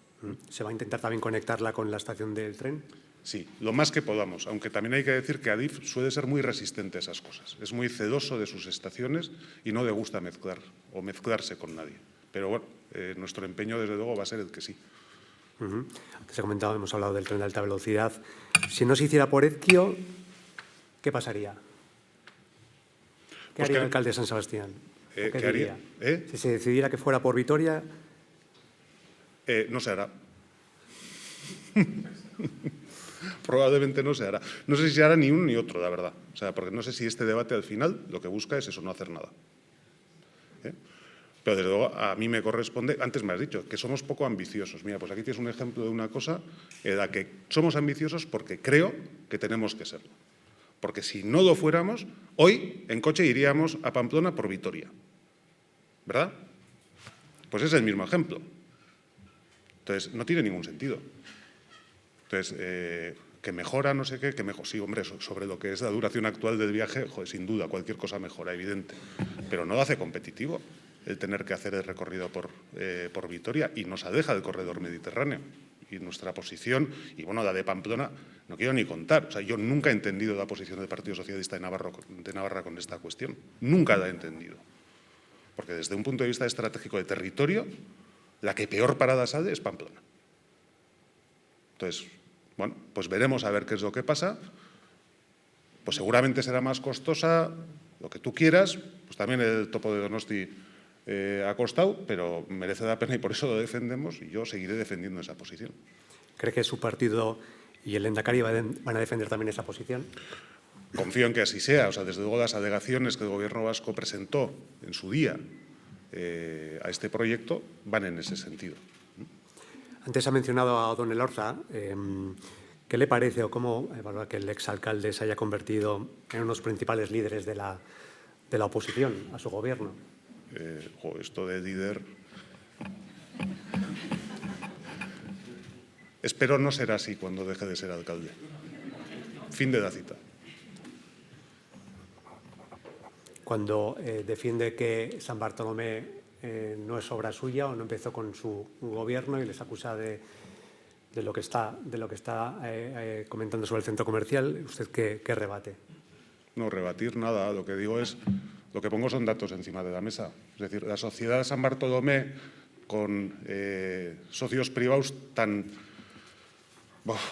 ¿Se va a intentar también conectarla con la estación del tren? Sí, lo más que podamos, aunque también hay que decir que Adif suele ser muy resistente a esas cosas. Es muy celoso de sus estaciones y no le gusta mezclar o mezclarse con nadie. Pero bueno, nuestro empeño desde luego va a ser el que sí. Antes hemos hablado del tren de alta velocidad. Si no se hiciera por Ezkio, ¿qué pasaría? ¿Qué Pues haría el alcalde de San Sebastián? ¿Qué diría? haría? Si se decidiera que fuera por Vitoria… No se hará. Probablemente no se hará. No sé si se hará ni uno ni otro, la verdad. O sea, porque no sé si este debate al final lo que busca es eso, no hacer nada. Pero desde luego a mí me corresponde, antes me has dicho, que somos poco ambiciosos. Mira, pues aquí tienes un ejemplo de una cosa en la que somos ambiciosos porque creo que tenemos que serlo. Porque si no lo fuéramos, hoy en coche iríamos a Pamplona por Vitoria. ¿Verdad? Pues es el mismo ejemplo. Entonces, no tiene ningún sentido. Entonces, que mejora, no sé qué, que mejor. Sí, hombre, sobre lo que es la duración actual del viaje, joder, sin duda, cualquier cosa mejora, evidente. Pero no lo hace competitivo el tener que hacer el recorrido por Vitoria y nos aleja del corredor mediterráneo. y nuestra posición, y bueno, la de Pamplona, no quiero ni contar. O sea, yo nunca he entendido la posición del Partido Socialista de Navarra con esta cuestión. Nunca la he entendido. Porque desde un punto de vista estratégico de territorio, la que peor parada sale es Pamplona. Entonces, bueno, pues veremos a ver qué es lo que pasa. Pues seguramente será más costosa, lo que tú quieras, pues también el topo de Donosti ha costado, pero merece la pena y por eso lo defendemos y yo seguiré defendiendo esa posición. ¿Cree que su partido y el Lehendakari van a defender también esa posición? Confío en que así sea. O sea, desde luego las alegaciones que el Gobierno vasco presentó en su día a este proyecto van en ese sentido. Antes ha mencionado a don Elorza. ¿Qué le parece o cómo evalúa que el exalcalde se haya convertido en uno de los principales líderes de la oposición a su gobierno? Esto de líder... Espero no ser así cuando deje de ser alcalde. Fin de la cita. Cuando defiende que San Bartolomé no es obra suya o no empezó con su gobierno y les acusa de lo que está comentando sobre el centro comercial, ¿usted qué rebate? No rebatir nada. Lo que digo es, lo que pongo son datos encima de la mesa. Es decir, la sociedad San Bartolomé con socios privados tan,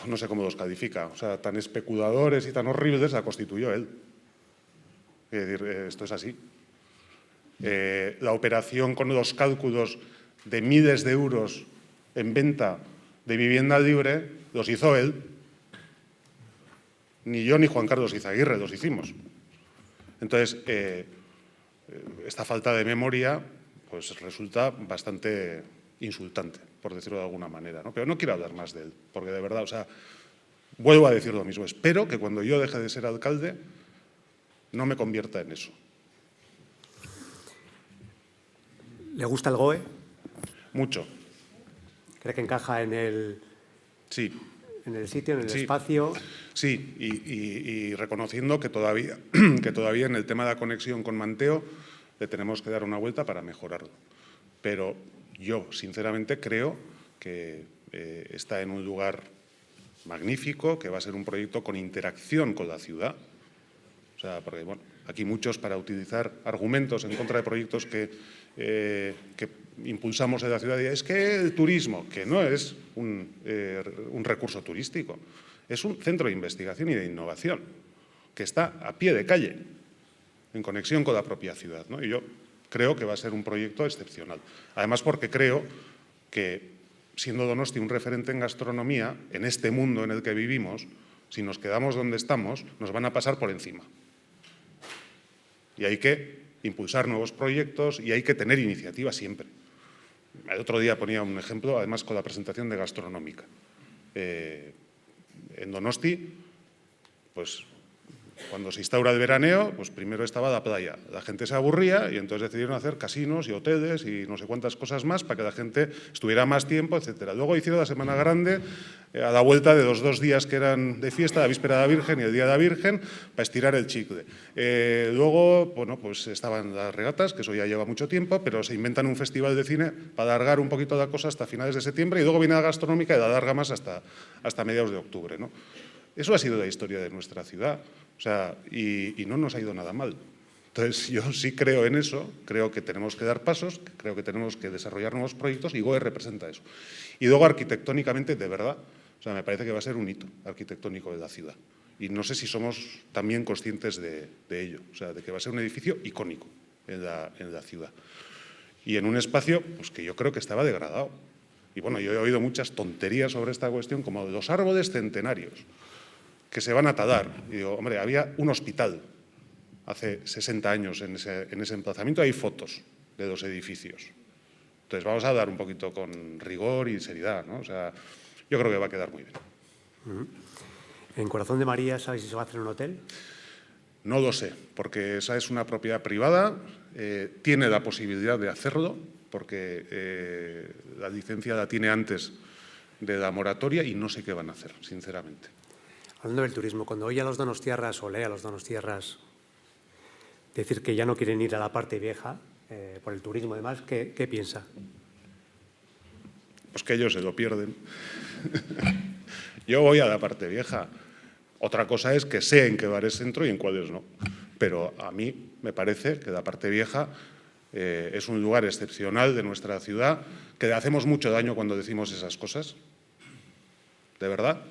no sé cómo los califica, o sea, tan especuladores y tan horribles la constituyó él. Es decir, esto es así. La operación con los cálculos de miles de euros en venta de vivienda libre los hizo él. Ni yo ni Juan Carlos Izaguirre los hicimos. Entonces, esta falta de memoria pues resulta bastante insultante, por decirlo de alguna manera, ¿no? Pero no quiero hablar más de él, porque de verdad, o sea, vuelvo a decir lo mismo. Espero que cuando yo deje de ser alcalde no me convierta en eso. ¿Le gusta el GOE? Mucho. ¿Cree que encaja en el sitio, en el espacio? Sí, y reconociendo que todavía en el tema de la conexión con Manteo le tenemos que dar una vuelta para mejorarlo. Pero yo, sinceramente, creo que está en un lugar magnífico, que va a ser un proyecto con interacción con la ciudad. O sea, porque bueno, aquí muchos, para utilizar argumentos en contra de proyectos que impulsamos en la ciudad, es que el turismo, que no es un recurso turístico, es un centro de investigación y de innovación que está a pie de calle, en conexión con la propia ciudad, ¿no? Y yo creo que va a ser un proyecto excepcional. Además, porque creo que, siendo Donosti un referente en gastronomía, en este mundo en el que vivimos, si nos quedamos donde estamos, nos van a pasar por encima. Y hay que impulsar nuevos proyectos y hay que tener iniciativa siempre. El otro día ponía un ejemplo, además con la presentación de Gastronómica. En Donosti, pues cuando se instaura el veraneo, pues primero estaba la playa. La gente se aburría y entonces decidieron hacer casinos y hoteles y no sé cuántas cosas más para que la gente estuviera más tiempo, etcétera. Luego hicieron la Semana Grande, a la vuelta de los 2 días que eran de fiesta, la víspera de la Virgen y el Día de la Virgen, para estirar el chicle. Luego, bueno, pues estaban las regatas, que eso ya lleva mucho tiempo, pero se inventan un festival de cine para alargar un poquito la cosa hasta finales de septiembre y luego viene la gastronómica y la alarga más hasta mediados de octubre, ¿no? Eso ha sido la historia de nuestra ciudad. O sea, y no nos ha ido nada mal. Entonces, yo sí creo en eso, creo que tenemos que dar pasos, creo que tenemos que desarrollar nuevos proyectos y GOE representa eso. Y luego, arquitectónicamente, de verdad, o sea, me parece que va a ser un hito arquitectónico de la ciudad. Y no sé si somos también conscientes de ello, o sea, de que va a ser un edificio icónico en la ciudad. Y en un espacio pues, que yo creo que estaba degradado. Y bueno, yo he oído muchas tonterías sobre esta cuestión, como los árboles centenarios que se van a talar. Y digo, hombre, había un hospital hace 60 años en ese emplazamiento, hay fotos de los edificios. Entonces vamos a dar un poquito con rigor y seriedad, ¿no? O sea, yo creo que va a quedar muy bien. ¿En Corazón de María sabéis si se va a hacer un hotel? No lo sé, porque esa es una propiedad privada, tiene la posibilidad de hacerlo, porque la licencia la tiene antes de la moratoria y no sé qué van a hacer, sinceramente. Hablando del turismo, cuando oye a los donostiarras o lee a los donostiarras decir que ya no quieren ir a la parte vieja por el turismo y demás, ¿qué piensa? pues que ellos se lo pierden. Yo voy a la parte vieja. Otra cosa es que sé en qué bares entro y en cuáles no. Pero a mí me parece que la parte vieja es un lugar excepcional de nuestra ciudad, que le hacemos mucho daño cuando decimos esas cosas, de verdad.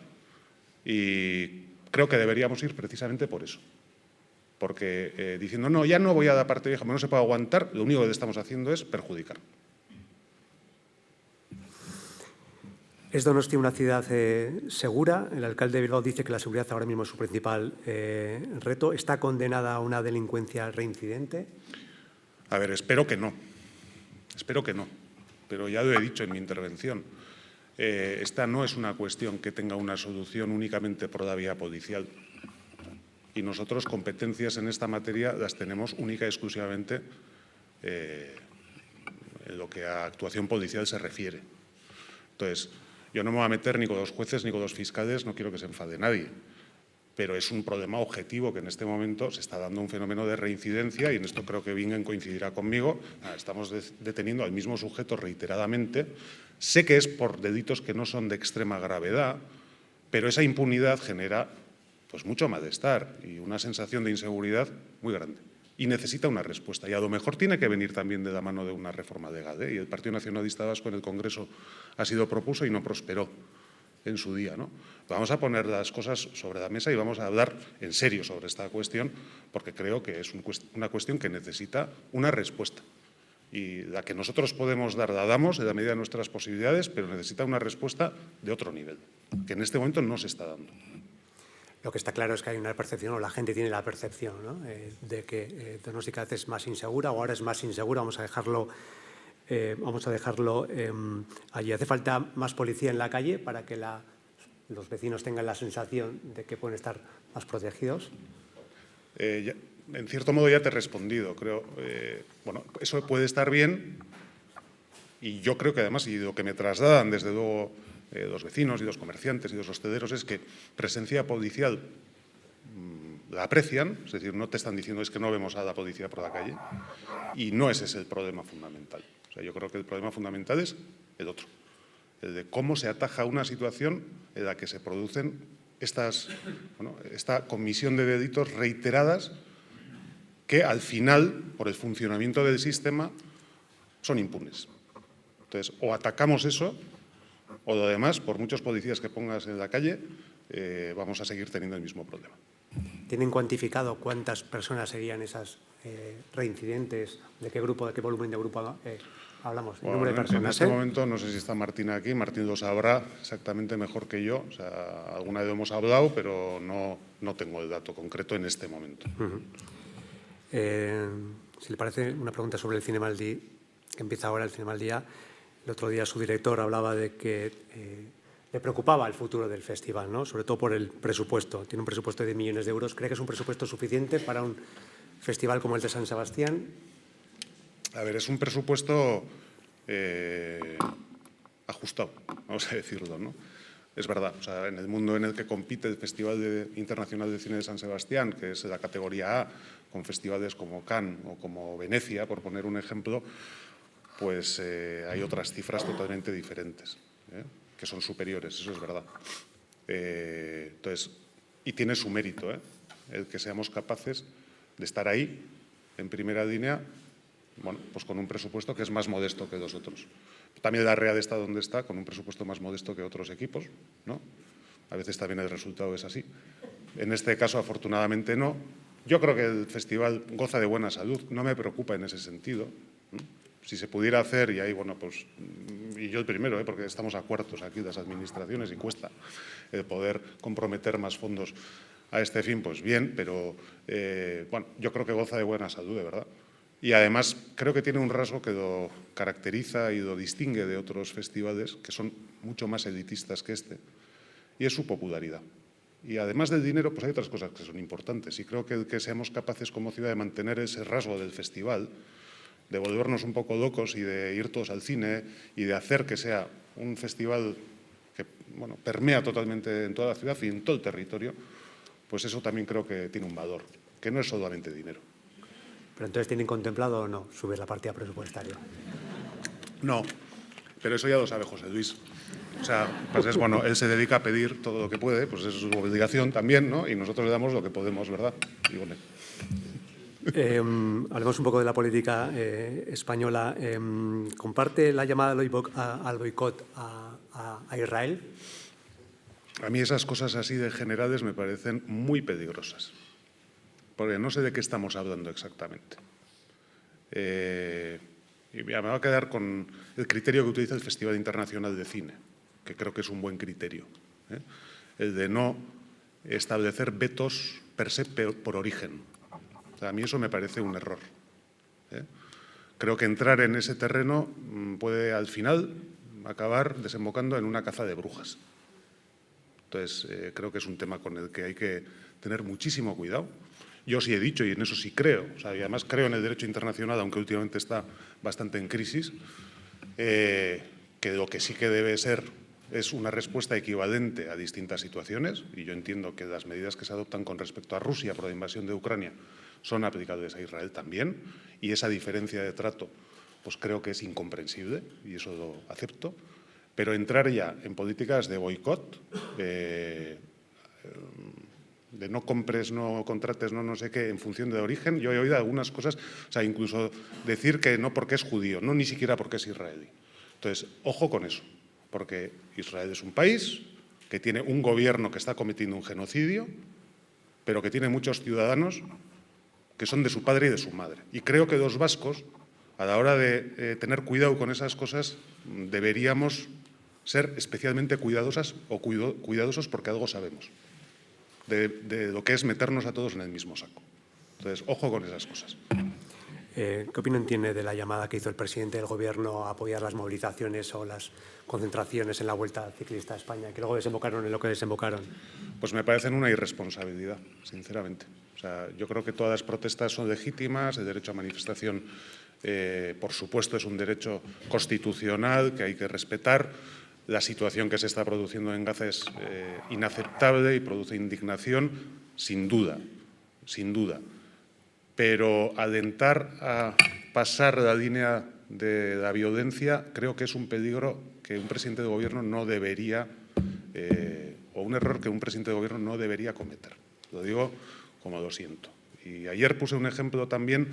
Y creo que deberíamos ir precisamente por eso. Porque diciendo, no, ya no voy a la parte vieja, no se puede aguantar, lo único que estamos haciendo es perjudicar. ¿Es Donostia una ciudad segura? El alcalde de Bilbao dice que la seguridad ahora mismo es su principal reto. ¿Está condenada a una delincuencia reincidente? A ver, espero que no. Espero que no. Pero ya lo he dicho en mi intervención. Esta no es una cuestión que tenga una solución únicamente por la vía policial. Y nosotros competencias en esta materia las tenemos única y exclusivamente en lo que a actuación policial se refiere. Entonces, yo no me voy a meter ni con los jueces ni con los fiscales, no quiero que se enfade nadie, pero es un problema objetivo que en este momento se está dando un fenómeno de reincidencia y en esto creo que Bingen coincidirá conmigo. Estamos deteniendo al mismo sujeto reiteradamente. Sé que es por delitos que no son de extrema gravedad, pero esa impunidad genera pues mucho malestar y una sensación de inseguridad muy grande. Y necesita una respuesta. Y a lo mejor tiene que venir también de la mano de una reforma legal. Y el Partido Nacionalista Vasco en el Congreso ha sido propuso y no prosperó en su día, ¿no? Vamos a poner las cosas sobre la mesa y vamos a hablar en serio sobre esta cuestión, porque creo que es una cuestión que necesita una respuesta. Y la que nosotros podemos dar, la damos en la medida de nuestras posibilidades, pero necesita una respuesta de otro nivel, que en este momento no se está dando. Lo que está claro es que hay una percepción, o la gente tiene la percepción, ¿no? De que Donostia cada vez es más insegura, o ahora es más insegura. Vamos a dejarlo allí. ¿Hace falta más policía en la calle para que los vecinos tengan la sensación de que pueden estar más protegidos? En cierto modo ya te he respondido, creo. Bueno, eso puede estar bien y yo creo que además, y lo que me trasladan desde luego los vecinos y los comerciantes y los hosteleros es que presencia policial la aprecian, es decir, no te están diciendo es que no vemos a la policía por la calle y no ese es el problema fundamental. O sea, yo creo que el problema fundamental es el otro, el de cómo se ataja una situación en la que se producen esta comisión de delitos reiteradas que al final, por el funcionamiento del sistema, son impunes. Entonces, o atacamos eso, o lo demás, por muchos policías que pongas en la calle, vamos a seguir teniendo el mismo problema. ¿Tienen cuantificado cuántas personas serían esas reincidentes? ¿De qué grupo, de qué volumen de grupo hablamos? ¿El número de personas? En este momento, no sé si está Martín aquí, Martín lo sabrá exactamente mejor que yo. O sea, alguna vez hemos hablado, pero no tengo el dato concreto en este momento. Si le parece, una pregunta sobre el Cinemaldi, que empieza ahora el Cinemaldi. El otro día su director hablaba de que le preocupaba el futuro del festival, ¿no? Sobre todo por el presupuesto. Tiene un presupuesto de 10 millones de euros. ¿Cree que es un presupuesto suficiente para un festival como el de San Sebastián? A ver, es un presupuesto ajustado, vamos a decirlo, ¿no? Es verdad, o sea, en el mundo en el que compite el Festival Internacional de Cine de San Sebastián, que es la categoría A, con festivales como Cannes o como Venecia, por poner un ejemplo, pues hay otras cifras totalmente diferentes, que son superiores, eso es verdad. Entonces, y tiene su mérito, el que seamos capaces de estar ahí, en primera línea, bueno, pues con un presupuesto que es más modesto que los otros. También la Real está donde está, con un presupuesto más modesto que otros equipos, ¿no? A veces también el resultado es así. En este caso, afortunadamente, no. Yo creo que el festival goza de buena salud, no me preocupa en ese sentido, ¿no? Si se pudiera hacer, y ahí, bueno, pues, y yo el primero, porque estamos a cuartos aquí las administraciones y cuesta poder comprometer más fondos a este fin, pues bien, pero, bueno, yo creo que goza de buena salud, de verdad. Y además creo que tiene un rasgo que lo caracteriza y lo distingue de otros festivales que son mucho más elitistas que este, y es su popularidad. Y además del dinero, pues hay otras cosas que son importantes. Y creo que el que seamos capaces como ciudad de mantener ese rasgo del festival, de volvernos un poco locos y de ir todos al cine y de hacer que sea un festival que, bueno, permea totalmente en toda la ciudad y en todo el territorio, pues eso también creo que tiene un valor, que no es solamente dinero. ¿Pero entonces tienen contemplado o no subir la partida presupuestaria? No, Pero eso ya lo sabe José Luis. O sea, pues es bueno, él se dedica a pedir todo lo que puede, pues es su obligación también, ¿no? Y nosotros le damos lo que podemos, ¿verdad? Y bueno. Hablemos un poco de la política española. ¿Comparte la llamada al boicot a Israel? A mí esas cosas así de generales me parecen muy peligrosas, porque no sé de qué estamos hablando exactamente. Y me va a quedar con el criterio que utiliza el Festival Internacional de Cine, que creo que es un buen criterio, el de no establecer vetos per se por origen. O sea, a mí eso me parece un error. Creo que entrar en ese terreno puede al final acabar desembocando en una caza de brujas. Entonces, creo que es un tema con el que hay que tener muchísimo cuidado. Yo sí he dicho, y en eso sí creo, o sea, y además creo en el derecho internacional, aunque últimamente está bastante en crisis, que lo que sí que debe ser es una respuesta equivalente a distintas situaciones, y yo entiendo que las medidas que se adoptan con respecto a Rusia por la invasión de Ucrania son aplicables a Israel también, y esa diferencia de trato pues creo que es incomprensible, y eso lo acepto, pero entrar ya en políticas de boicot, de no compres, no contrates, no sé qué, en función de origen. Yo he oído algunas cosas, o sea, incluso decir que no porque es judío, no ni siquiera porque es israelí. Entonces, ojo con eso, porque Israel es un país que tiene un gobierno que está cometiendo un genocidio, pero que tiene muchos ciudadanos que son de su padre y de su madre. Y creo que los vascos, a la hora de tener cuidado con esas cosas, deberíamos ser especialmente cuidadosos porque algo sabemos de lo que es meternos a todos en el mismo saco. Entonces, ojo con esas cosas. ¿Qué opinión tiene de la llamada que hizo el presidente del Gobierno a apoyar las movilizaciones o las concentraciones en la Vuelta Ciclista a España, que luego desembocaron en lo que desembocaron? Pues me parecen una irresponsabilidad, sinceramente. O sea, yo creo que todas las protestas son legítimas, el derecho a manifestación, por supuesto, es un derecho constitucional que hay que respetar. La situación que se está produciendo en Gaza es inaceptable y produce indignación, sin duda, sin duda. Pero alentar a pasar la línea de la violencia creo que es un peligro que un presidente de gobierno no debería, o un error que un presidente de gobierno no debería cometer. Lo digo como lo siento. Y ayer puse un ejemplo también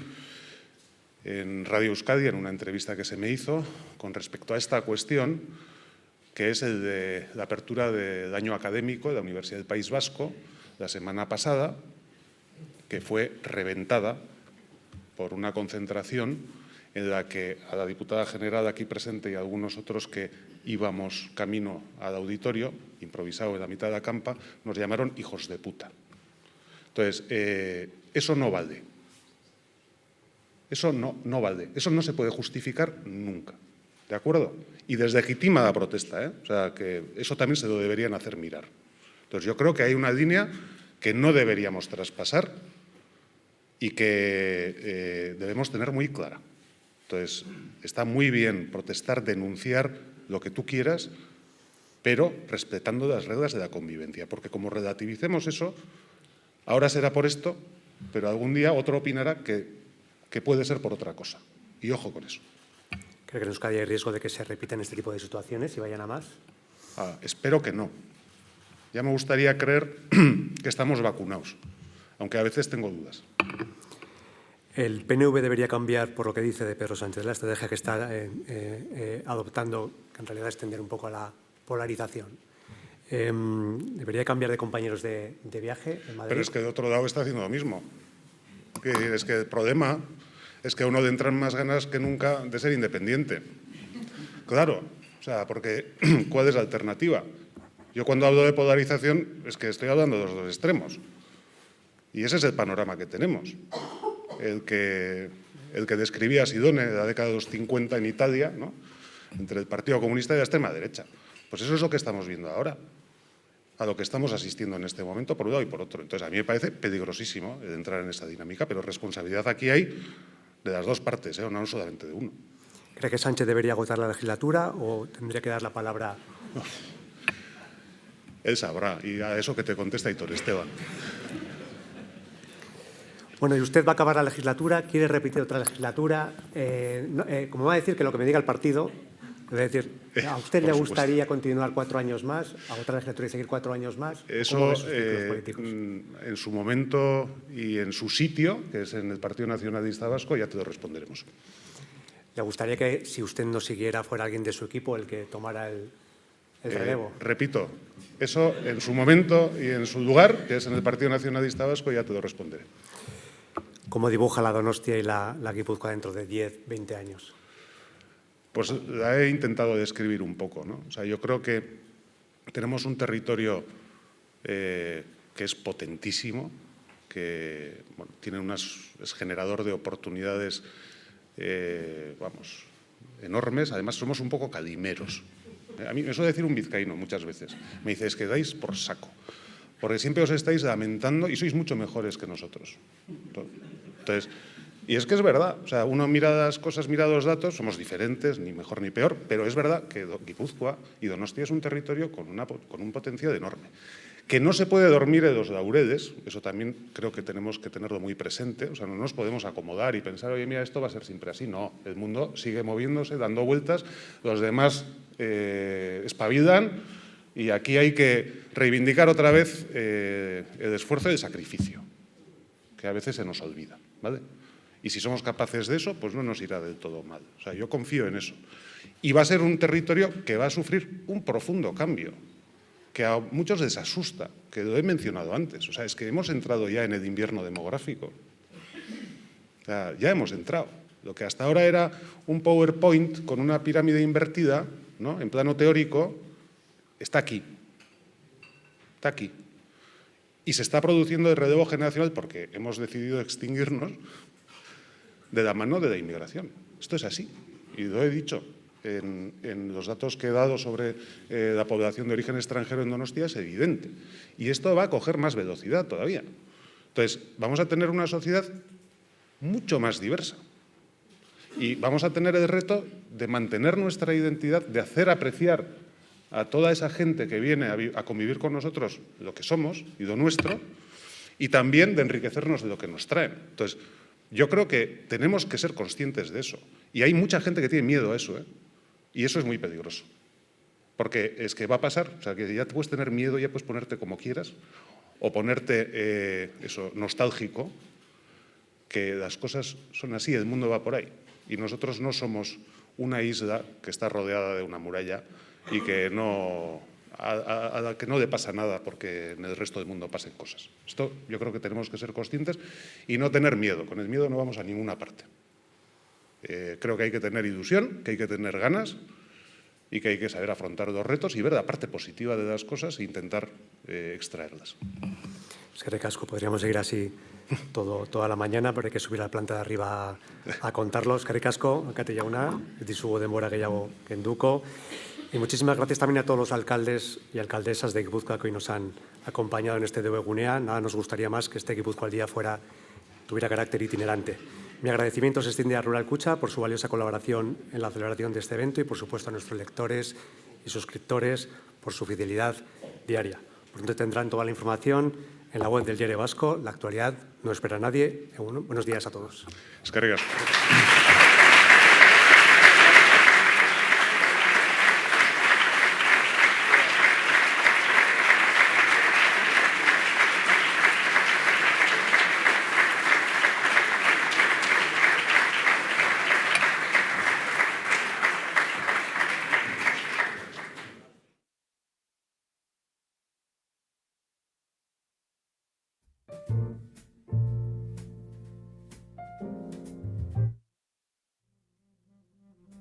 en Radio Euskadi, en una entrevista que se me hizo, con respecto a esta cuestión, que es el de la apertura del año académico de la Universidad del País Vasco la semana pasada, que fue reventada por una concentración en la que a la diputada general aquí presente y a algunos otros que íbamos camino al auditorio, improvisado en la mitad de la campa, nos llamaron hijos de puta. Entonces, eso no vale. Eso no vale. Eso no se puede justificar nunca. ¿De acuerdo? Y deslegitima la protesta, ¿eh? O sea, que eso también se lo deberían hacer mirar. Entonces, yo creo que hay una línea que no deberíamos traspasar y que debemos tener muy clara. Entonces, está muy bien protestar, denunciar lo que tú quieras, pero respetando las reglas de la convivencia, porque como relativicemos eso, ahora será por esto, pero algún día otro opinará que puede ser por otra cosa. Y ojo con eso. ¿Cree que en Euskadi hay riesgo de que se repitan este tipo de situaciones y vayan a más? Espero que no. Ya me gustaría creer que estamos vacunados, aunque a veces tengo dudas. El PNV debería cambiar, por lo que dice de Pedro Sánchez, la estrategia que está adoptando, que en realidad es tender un poco a la polarización. ¿Debería cambiar de compañeros de viaje en Madrid? Pero es que de otro lado está haciendo lo mismo. Es que el problema es que a uno le entran más ganas que nunca de ser independiente. Claro, o sea, porque ¿cuál es la alternativa? Yo cuando hablo de polarización es que estoy hablando de los dos extremos. Y ese es el panorama que tenemos. El que describía Sidone de la década de los 50 en Italia, ¿no? Entre el Partido Comunista y la extrema derecha. Pues eso es lo que estamos viendo ahora, a lo que estamos asistiendo en este momento, por un lado y por otro. Entonces, a mí me parece peligrosísimo el entrar en esa dinámica, pero responsabilidad aquí hay de las dos partes, no solamente de uno. ¿Cree que Sánchez debería agotar la legislatura o tendría que dar la palabra? Él sabrá, y a eso que te contesta Aitor Esteban. Bueno, y usted va a acabar la legislatura, quiere repetir otra legislatura. Como va a decir que lo que me diga el partido, Es decir, ¿a usted le Por gustaría continuar 4 años más? ¿A otra legislatura y seguir 4 años más? Eso, ¿Cómo ve sus ciclos políticos? en su momento y en su sitio, que es en el Partido Nacionalista Vasco, ya te lo responderemos. ¿Le gustaría que, si usted no siguiera, fuera alguien de su equipo el que tomara el relevo? Repito, eso en su momento y en su lugar, que es en el Partido Nacionalista Vasco, ya te lo responderé. ¿Cómo dibuja la Donostia y la Guipúzcoa dentro de 10, 20 años? Pues la he intentado describir un poco, ¿no? O sea, yo creo que tenemos un territorio que es potentísimo, que bueno, es generador de oportunidades, enormes. Además, somos un poco calimeros. A mí me suele decir un vizcaíno muchas veces. Me dice, es que dais por saco, porque siempre os estáis lamentando y sois mucho mejores que nosotros. Entonces, y es que es verdad, o sea, uno mira las cosas, mira los datos, somos diferentes, ni mejor ni peor, pero es verdad que Guipúzcoa y Donostia es un territorio con un potencial enorme. Que no se puede dormir en los laureles, eso también creo que tenemos que tenerlo muy presente, o sea, no nos podemos acomodar y pensar, oye, mira, esto va a ser siempre así. No, el mundo sigue moviéndose, dando vueltas, los demás espabilan y aquí hay que reivindicar otra vez el esfuerzo y el sacrificio, que a veces se nos olvida, ¿vale? Y si somos capaces de eso, pues no nos irá del todo mal. O sea, yo confío en eso. Y va a ser un territorio que va a sufrir un profundo cambio, que a muchos les asusta, que lo he mencionado antes. O sea, es que hemos entrado ya en el invierno demográfico. O sea, ya hemos entrado. Lo que hasta ahora era un PowerPoint con una pirámide invertida, ¿no?, en plano teórico, está aquí. Está aquí. Y se está produciendo el relevo generacional porque hemos decidido extinguirnos de la mano de la inmigración. Esto es así, y lo he dicho. En los datos que he dado sobre la población de origen extranjero en Donostia es evidente. Y esto va a coger más velocidad todavía. Entonces, vamos a tener una sociedad mucho más diversa. Y vamos a tener el reto de mantener nuestra identidad, de hacer apreciar a toda esa gente que viene a convivir con nosotros lo que somos y lo nuestro, y también de enriquecernos de lo que nos traen. Entonces, yo creo que tenemos que ser conscientes de eso. Y hay mucha gente que tiene miedo a eso, ¿eh? Y eso es muy peligroso. Porque es que va a pasar, o sea, que ya te puedes tener miedo, ya puedes ponerte como quieras, o ponerte nostálgico, que las cosas son así, el mundo va por ahí. Y nosotros no somos una isla que está rodeada de una muralla y que a la que no le pasa nada porque en el resto del mundo pasen cosas. Esto yo creo que tenemos que ser conscientes y no tener miedo. Con el miedo no vamos a ninguna parte. Creo que hay que tener ilusión, que hay que tener ganas y que hay que saber afrontar los retos y ver la parte positiva de las cosas e intentar extraerlas. Eskerrik asko, podríamos seguir así toda la mañana, pero hay que subir a la planta de arriba a contarlos. Eskerrik asko, alkate jauna, dizugu denbora gehiago kenduko. Y muchísimas gracias también a todos los alcaldes y alcaldesas de Guipúzcoa que hoy nos han acompañado en este Debegunea. Nada nos gustaría más que este Guipúzcoa al día tuviera carácter itinerante. Mi agradecimiento se extiende a Rural Kutxa por su valiosa colaboración en la celebración de este evento y, por supuesto, a nuestros lectores y suscriptores por su fidelidad diaria. Por tanto, tendrán toda la información en la web del Diario Vasco. La actualidad no espera a nadie. Buenos días a todos. Eskerrik asko.